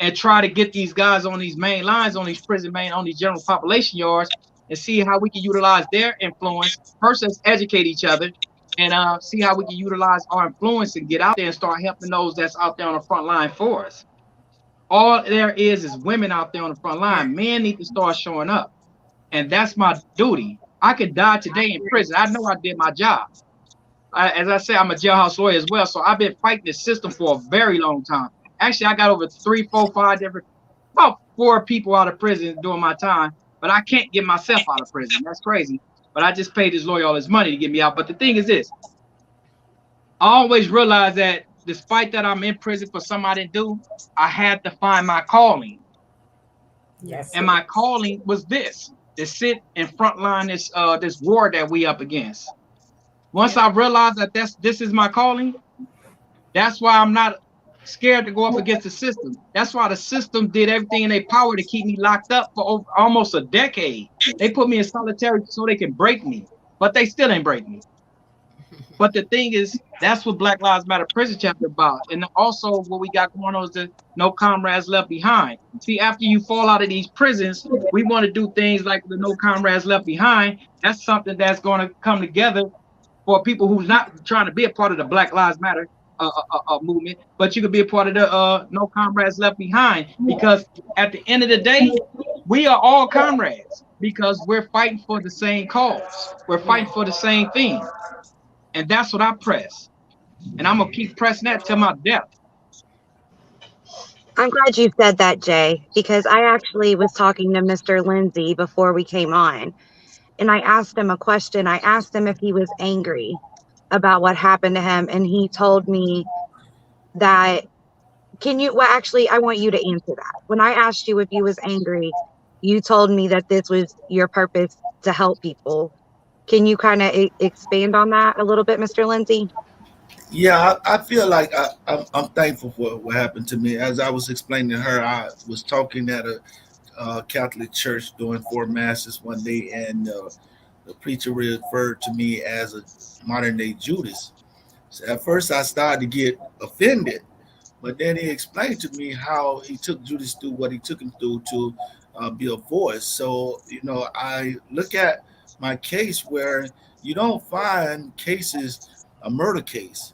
And try to get these guys on these main lines, on these on these general population yards, and see how we can utilize their influence. First, let's educate each other and see how we can utilize our influence and get out there and start helping those that's out there on the front line for us. All there is women out there on the front line. Men need to start showing up. And that's my duty. I could die today in prison. I know I did my job. As I said, I'm a jailhouse lawyer as well. So I've been fighting this system for a very long time. Actually, I got over 3, 4, 5 about 4 people out of prison during my time, but I can't get myself out of prison. That's crazy. But I just paid this lawyer all his money to get me out. But the thing is this, I always realized that despite that I'm in prison for something I didn't do, I had to find my calling. Yes. And my calling was this, to sit and frontline this war that we up against. Once I realized that this is my calling, that's why I'm not scared to go up against the system. That's why the system did everything in their power to keep me locked up for almost a decade. They put me in solitary so they can break me, but they still ain't break me. But the thing is, that's what Black Lives Matter Prison Chapter about. And also what we got going on is the No Comrades Left Behind. See, after you fall out of these prisons, we want to do things like the No Comrades Left Behind. That's something that's going to come together for people who's not trying to be a part of the Black Lives Matter movement, but you could be a part of the No Comrades Left Behind, because at the end of the day, we are all comrades because we're fighting for the same cause. We're fighting for the same thing. And that's what I press. And I'm going to keep pressing that till my death. I'm glad you said that, Jay, because I actually was talking to Mr. Lindsey before we came on, and I asked him a question. I asked him if he was angry about what happened to him, and he told me that, actually, I want you to answer that. When I asked you if you was angry, you told me that this was your purpose to help people. Can you kind of expand on that a little bit, Mr. Lindsey? Yeah, I feel like I'm thankful for what happened to me. As I was explaining to her, I was talking at a Catholic church doing 4 masses one day, and the preacher referred to me as a modern day Judas. So at first I started to get offended, but then he explained to me how he took Judas through what he took him through to be a voice. So, I look at my case where you don't find cases, a murder case.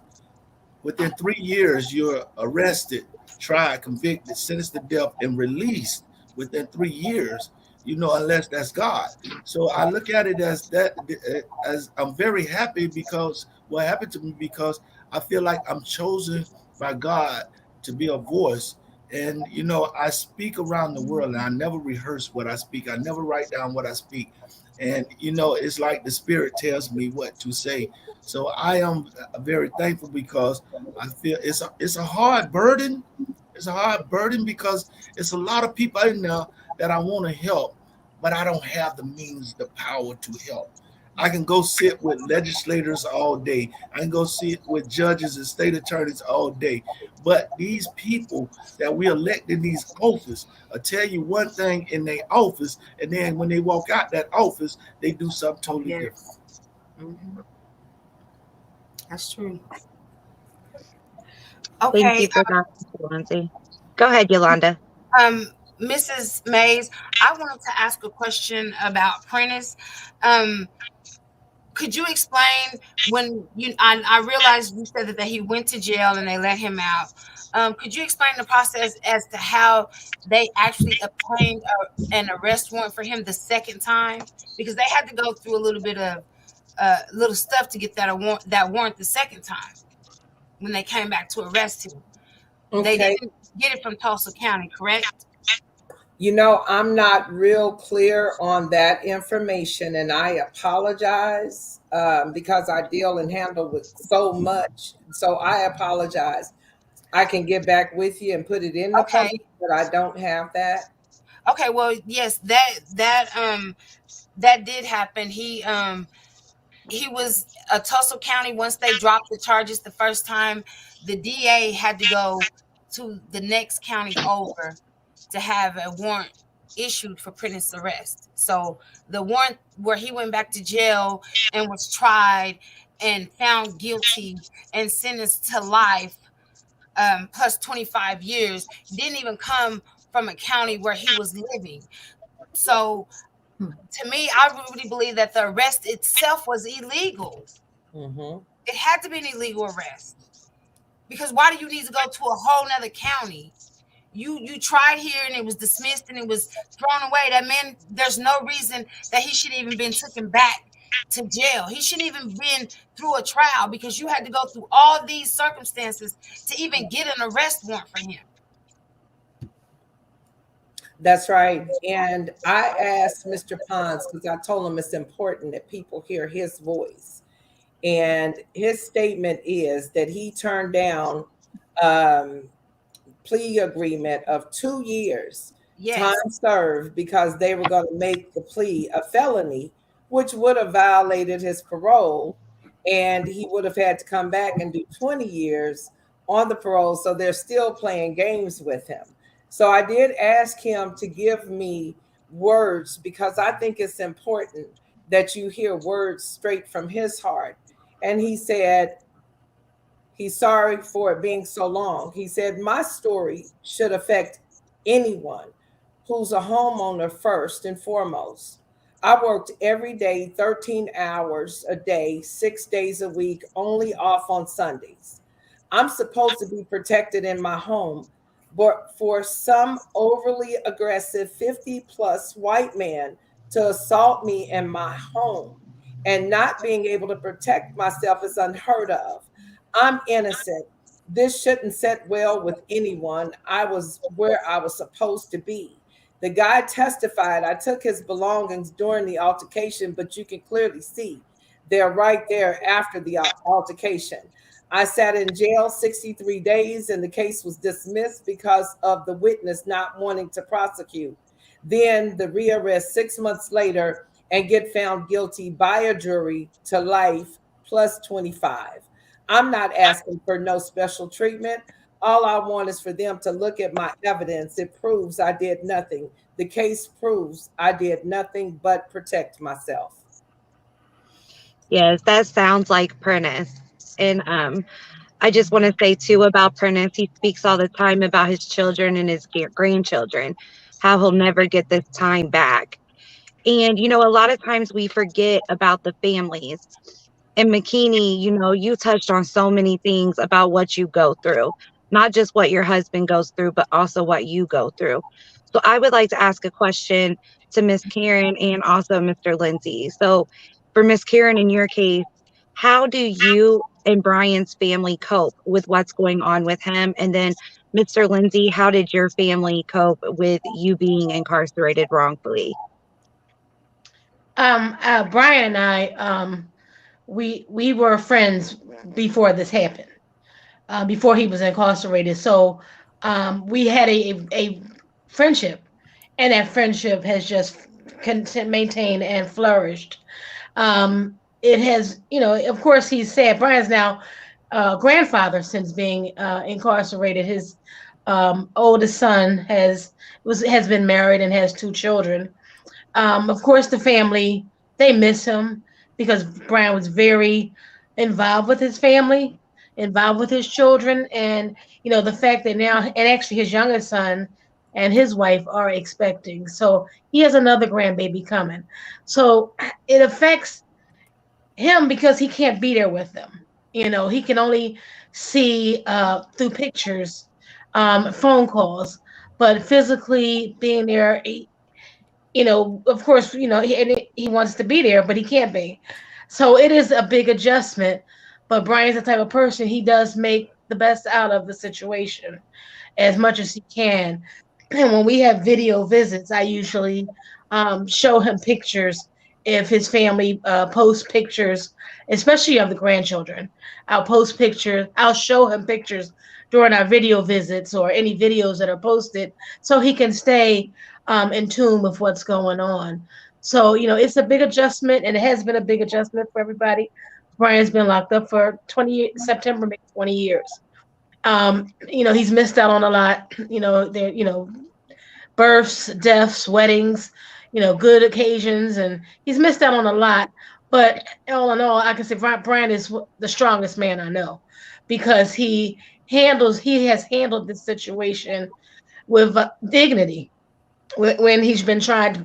Within 3 years, you're arrested, tried, convicted, sentenced to death, and released within 3 years, unless that's God. So I look at it as that, as I'm very happy because what happened to me, because I feel like I'm chosen by God to be a voice. And, I speak around the world, and I never rehearse what I speak. I never write down what I speak. And, it's like the Spirit tells me what to say. So I am very thankful because I feel it's a hard burden. It's a hard burden because it's a lot of people in there that I want to help, but I don't have the means, the power to help. I can go sit with legislators all day. I can go sit with judges and state attorneys all day. But these people that we elect in these offices will tell you one thing in their office, and then when they walk out that office, they do something totally different. Mm-hmm. That's true. Okay. Thank you for that, Mr. Lindsey. Go ahead, Yolanda. Mrs. Mays, I wanted to ask a question about Prentice. Could you explain when I realized you said that he went to jail and they let him out. Could you explain the process as to how they actually obtained an arrest warrant for him the second time? Because they had to go through a little bit of little stuff to get that warrant the second time when they came back to arrest him. They Okay. didn't get it from Tulsa County, correct? You know, I'm not real clear on that information, and I apologize because I deal and handle with so much. So I apologize. I can get back with you and put it in the public, but I don't have that. Okay, well, yes, that did happen. He was a Tulsa County. Once they dropped the charges the first time, the DA had to go to the next county over to have a warrant issued for Prentice's arrest. So the warrant where he went back to jail and was tried and found guilty and sentenced to life plus 25 years didn't even come from a county where he was living. So to me, I really believe that the arrest itself was illegal. It had to be an illegal arrest, because why do you need to go to a whole nother county? You tried here and it was dismissed and it was thrown away. That man, there's no reason that he should even been taken back to jail. He shouldn't even been through a trial, because you had to go through all these circumstances to even get an arrest warrant for him. That's right. And I asked Mr. Ponds, because I told him it's important that people hear his voice. And his statement is that he turned down plea agreement of 2 years, time served, because they were going to make the plea a felony, which would have violated his parole. And he would have had to come back and do 20 years on the parole. So they're still playing games with him. So I did ask him to give me words, because I think it's important that you hear words straight from his heart. And he said he's sorry for it being so long. He said, my story should affect anyone who's a homeowner first and foremost. I worked every day, 13 hours a day, 6 days a week, only off on Sundays. I'm supposed to be protected in my home, but for some overly aggressive 50-plus white man to assault me in my home and not being able to protect myself is unheard of. I'm innocent. This shouldn't sit well with anyone. I was where I was supposed to be. The guy testified, I took his belongings during the altercation, but you can clearly see they're right there after the altercation. I sat in jail 63 days and the case was dismissed because of the witness not wanting to prosecute. Then the rearrest 6 months later and get found guilty by a jury to life plus 25. I'm not asking for no special treatment. All I want is for them to look at my evidence. It proves I did nothing. The case proves I did nothing but protect myself. Yes, that sounds like Prentice. And I just want to say too about Prentice, he speaks all the time about his children and his grandchildren, how he'll never get this time back. And, you know, a lot of times we forget about the families. And Makini, you know, you touched on so many things about what you go through, not just what your husband goes through, but also what you go through. So I would like to ask a question to Miss Karen and also Mr. Lindsey. So for Miss Karen, in your case, how do you and Brian's family cope with what's going on with him? And then Mr. Lindsey, how did your family cope with you being incarcerated wrongfully? Brian and I, we were friends before this happened, before he was incarcerated. So we had a friendship, and that friendship has just maintained and flourished. It has, you know, of course, he's sad. Brian's now grandfather since being incarcerated. His oldest son has been married and has 2 children. Of course, the family, they miss him because Brian was very involved with his family, involved with his children. And, you know, the fact that now, and actually his youngest son and his wife are expecting. So he has another grandbaby coming. So it affects him, because he can't be there with them. He can only see through pictures, phone calls, but physically being there, of course, he wants to be there, but he can't be. So it is a big adjustment. But Brian's the type of person, he does make the best out of the situation as much as he can. And when we have video visits, I usually show him pictures if his family posts pictures, especially of the grandchildren. I'll post pictures. I'll show him pictures during our video visits or any videos that are posted, so he can stay in tune with what's going on. So, it's a big adjustment, and it has been a big adjustment for everybody. Brian's been locked up for September makes 20 years. He's missed out on a lot. Births, deaths, weddings, good occasions, and he's missed out on a lot. But all in all, I can say Brian is the strongest man I know, because he has handled this situation with dignity. When he's been trying to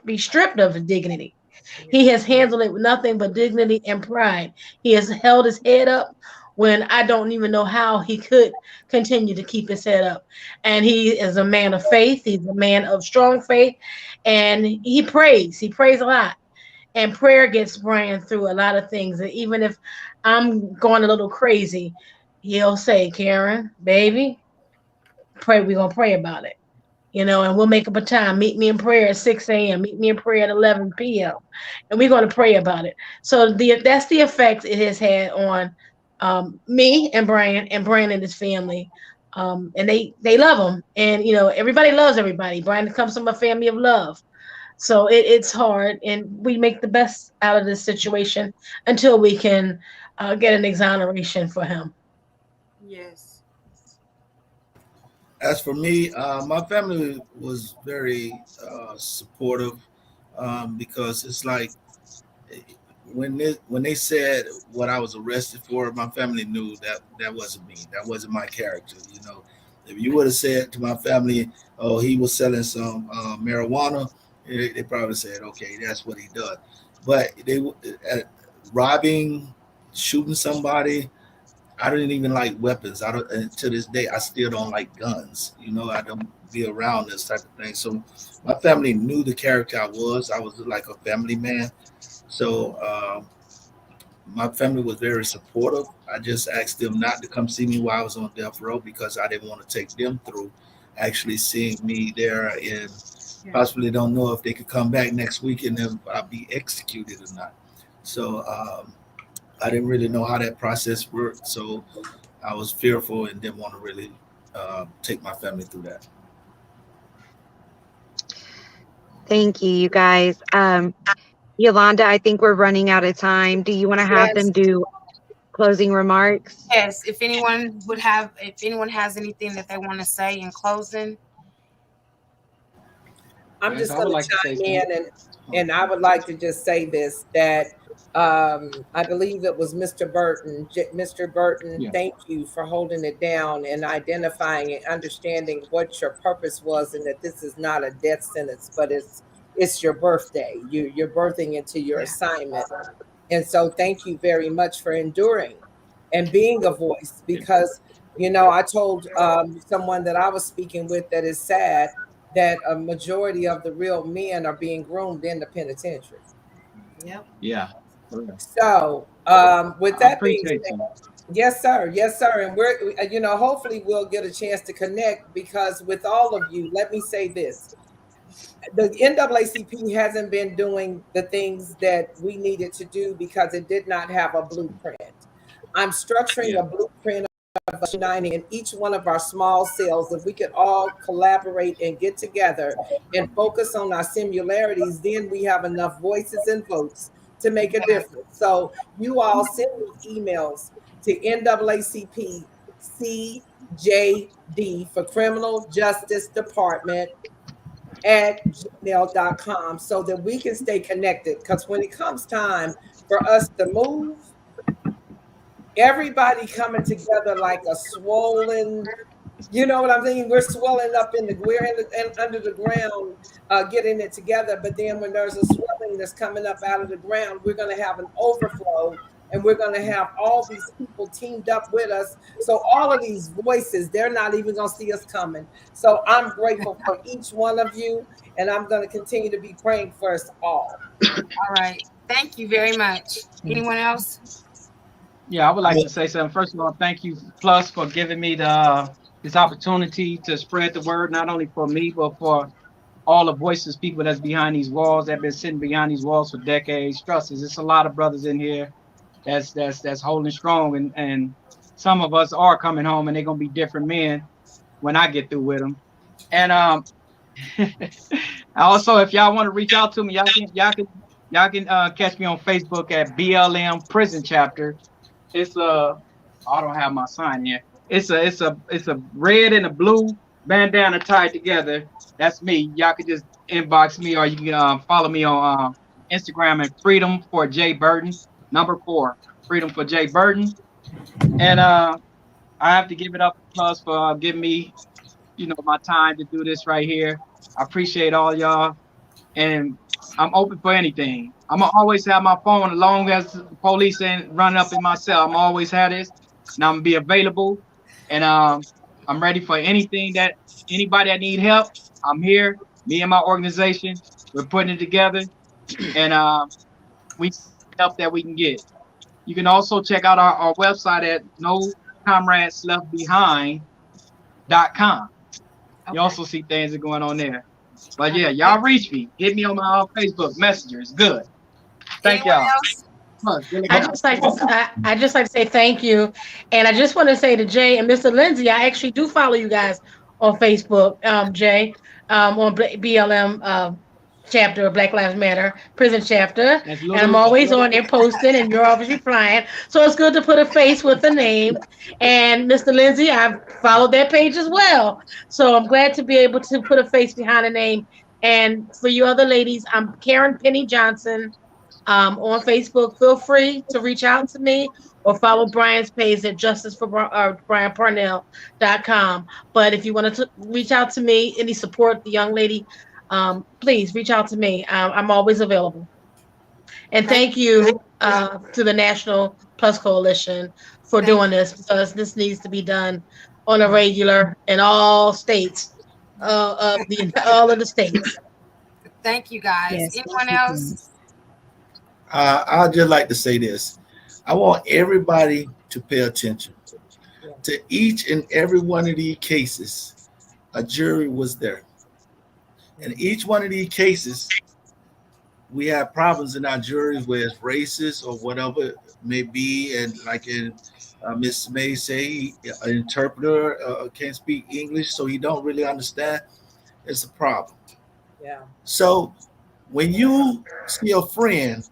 be stripped of dignity, he has handled it with nothing but dignity and pride. He has held his head up when I don't even know how he could continue to keep his head up. And he is a man of faith. He's a man of strong faith, and he prays. He prays a lot, and prayer gets Brian through a lot of things. And even if I'm going a little crazy, he'll say, "Karen, baby, pray. We're gonna pray about it." And we'll make up a time. Meet me in prayer at 6 a.m. Meet me in prayer at 11 p.m. And we're going to pray about it. So that's the effect it has had on me and Brian and his family. And they love him. And, everybody loves everybody. Brian comes from a family of love. So it's hard. And we make the best out of this situation until we can get an exoneration for him. Yes. As for me, my family was very supportive, because it's like when they said what I was arrested for, my family knew that wasn't me. That wasn't my character. If you would have said to my family, "Oh, he was selling some marijuana," they probably said, "Okay, that's what he does." But they robbing, shooting somebody. I didn't even like weapons. And to this day, I still don't like guns. I don't be around this type of thing. So my family knew the character I was. I was like a family man. So my family was very supportive. I just asked them not to come see me while I was on death row, because I didn't want to take them through actually seeing me there, and possibly don't know if they could come back next week and then I'll be executed or not. So I didn't really know how that process worked, so I was fearful and didn't want to really take my family through that. Thank you, you guys. Yolanda, I think we're running out of time. Do you want to have them do closing remarks? Yes. If anyone has anything that they want to say in closing. I'm just going to chime in, and I would like to just say this, that I believe it was Mr. Burton. Mr. Burton, thank you for holding it down and identifying and understanding what your purpose was, and that this is not a death sentence, but it's your birthday. You're birthing into your assignment. And so thank you very much for enduring and being a voice, because, I told someone that I was speaking with that is sad that a majority of the real men are being groomed in the penitentiary. Yep. Yeah. So with that being said, yes, sir. And we're, hopefully we'll get a chance to connect, because with all of you, let me say this. The NAACP hasn't been doing the things that we needed to do because it did not have a blueprint. I'm structuring a blueprint of uniting in each one of our small cells. If we could all collaborate and get together and focus on our similarities, then we have enough voices and votes to make a difference. So you all send me emails to NAACP CJD for Criminal Justice Department @gmail.com, so that we can stay connected. Because when it comes time for us to move, everybody coming together like a swollen, you know what I'm saying? We're swelling up we're under the ground, getting it together. But then when there's a swelling thing that's coming up out of the ground, we're going to have an overflow, and we're going to have all these people teamed up with us. So all of these voices, they're not even going to see us coming. So I'm grateful for each one of you, and I'm going to continue to be praying for us all. All right. Thank you very much. Anyone else? Yeah, I would like to say something. First of all, thank you, Plus, for giving me this opportunity to spread the word, not only for me, but for all the voices, people that's behind these walls, that have been sitting behind these walls for decades. Trust us, it's a lot of brothers in here that's holding strong, and some of us are coming home, and they're gonna be different men when I get through with them. And also, if y'all want to reach out to me, y'all can catch me on Facebook at BLM Prison Chapter. It's I don't have my sign here. It's a red and a blue bandana tied together. That's me. Y'all can just inbox me, or you can follow me on Instagram at Freedom for J Burton, #4, Freedom for J Burton. And I have to give it up to Plus for giving me, my time to do this right here. I appreciate all y'all, and I'm open for anything. I'm gonna always have my phone as long as the police ain't running up in my cell. I'm always have this, and I'm gonna be available. And I'm ready for anything that anybody that need help. I'm here. Me and my organization, we're putting it together, and we help that we can get. You can also check out our website at nocomradesleftbehind.com. You also see things that are going on there. But yeah, y'all reach me. Hit me on my Facebook Messenger. It's good. Thank y'all. I just like to say thank you, and I just want to say to Jay and Mr. Lindsey, I actually do follow you guys on Facebook, Jay, on BLM chapter, Black Lives Matter Prison Chapter, and I'm always on there posting, and you're always replying. So it's good to put a face with a name. And Mr. Lindsey, I've followed that page as well. So I'm glad to be able to put a face behind a name. And for you other ladies, I'm Karen Penny Johnson. On Facebook, feel free to reach out to me or follow Brian's page at justiceforbrianparnell.com. But if you want to reach out to me, any support the young lady, please reach out to me. I'm always available. And thank you to the National Plus Coalition for doing this, because this needs to be done on a regular in all states, all of the states. Thank you, guys. Yes, Anyone else? I'd just like to say this. I want everybody to pay attention. To each and every one of these cases, a jury was there. In each one of these cases, we have problems in our juries where it's racist or whatever it may be. And like in Ms. Mays say, an interpreter can't speak English, so he don't really understand. It's a problem. Yeah. So when you see a friend,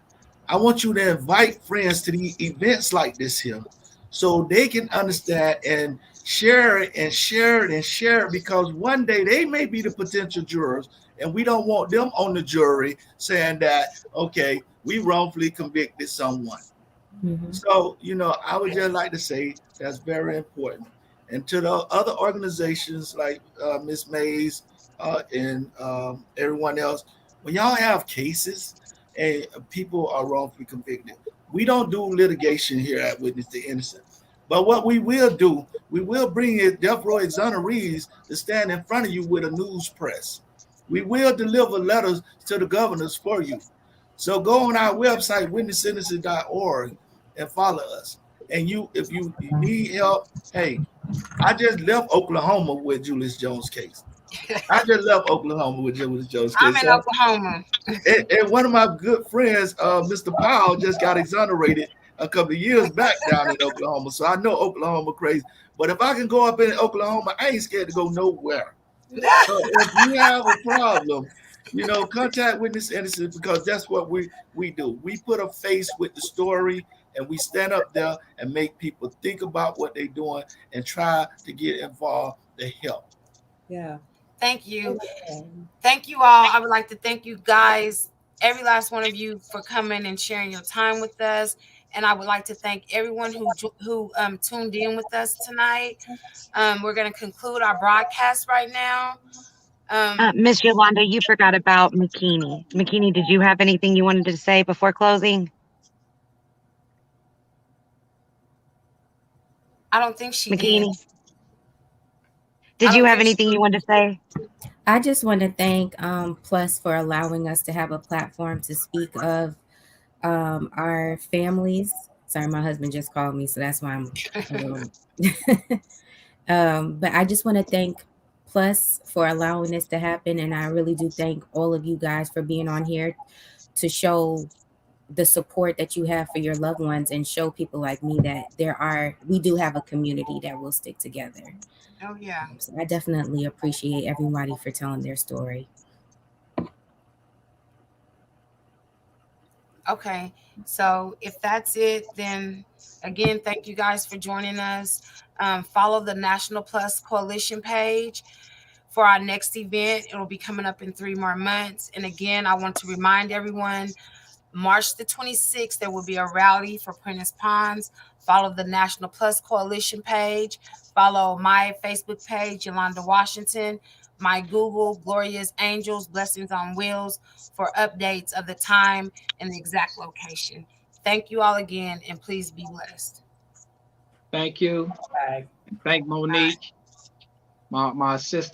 I want you to invite friends to the events like this here, so they can understand and share it and share it and share it, because one day they may be the potential jurors, and we don't want them on the jury saying that, okay, we wrongfully convicted someone. Mm-hmm. So, I would just like to say that's very important. And to the other organizations like Ms. Mays and everyone else, when y'all have cases and people are wrongfully convicted, we don't do litigation here at Witness the Innocent. But what we will do, we will bring in death row exonerees to stand in front of you with a news press. We will deliver letters to the governors for you. So go on our website, witnessinnocent.org, and follow us. And if you need help, hey, I just left Oklahoma with Julius Jones' case. I just left Oklahoma with Julius Jones' case. I'm in Oklahoma. And one of my good friends, Mr. Powell, just got exonerated a couple of years back down in Oklahoma. So I know Oklahoma crazy. But if I can go up in Oklahoma, I ain't scared to go nowhere. So if you have a problem, contact Witness Innocent, because that's what we do. We put a face with the story, and we stand up there and make people think about what they're doing and try to get involved to help. Yeah. Thank you. Thank you all. I would like to thank you guys, every last one of you, for coming and sharing your time with us. And I would like to thank everyone who tuned in with us tonight. We're going to conclude our broadcast right now. Miss Yolanda, you forgot about Makini. Makini, did you have anything you wanted to say before closing? I don't think she did. Makini, did you have anything you wanted to say? I just want to thank Plus for allowing us to have a platform to speak of our families. Sorry, my husband just called me, so that's why I'm a little. But I just want to thank Plus for allowing this to happen, and I really do thank all of you guys for being on here to show the support that you have for your loved ones and show people like me that we do have a community that will stick together. Oh yeah. So I definitely appreciate everybody for telling their story. Okay, so if that's it, then again, thank you guys for joining us. Follow the National Plus Coalition page for our next event. It will be coming up in 3 more months. And again, I want to remind everyone, March the 26th, there will be a rally for Prentice Ponds. Follow the National Plus Coalition page. Follow my Facebook page, Yolanda Washington. My Google, Gloria's Angels, Blessings on Wheels, for updates of the time and the exact location. Thank you all again, and please be blessed. Thank you. Bye. Thank Monique, my sister.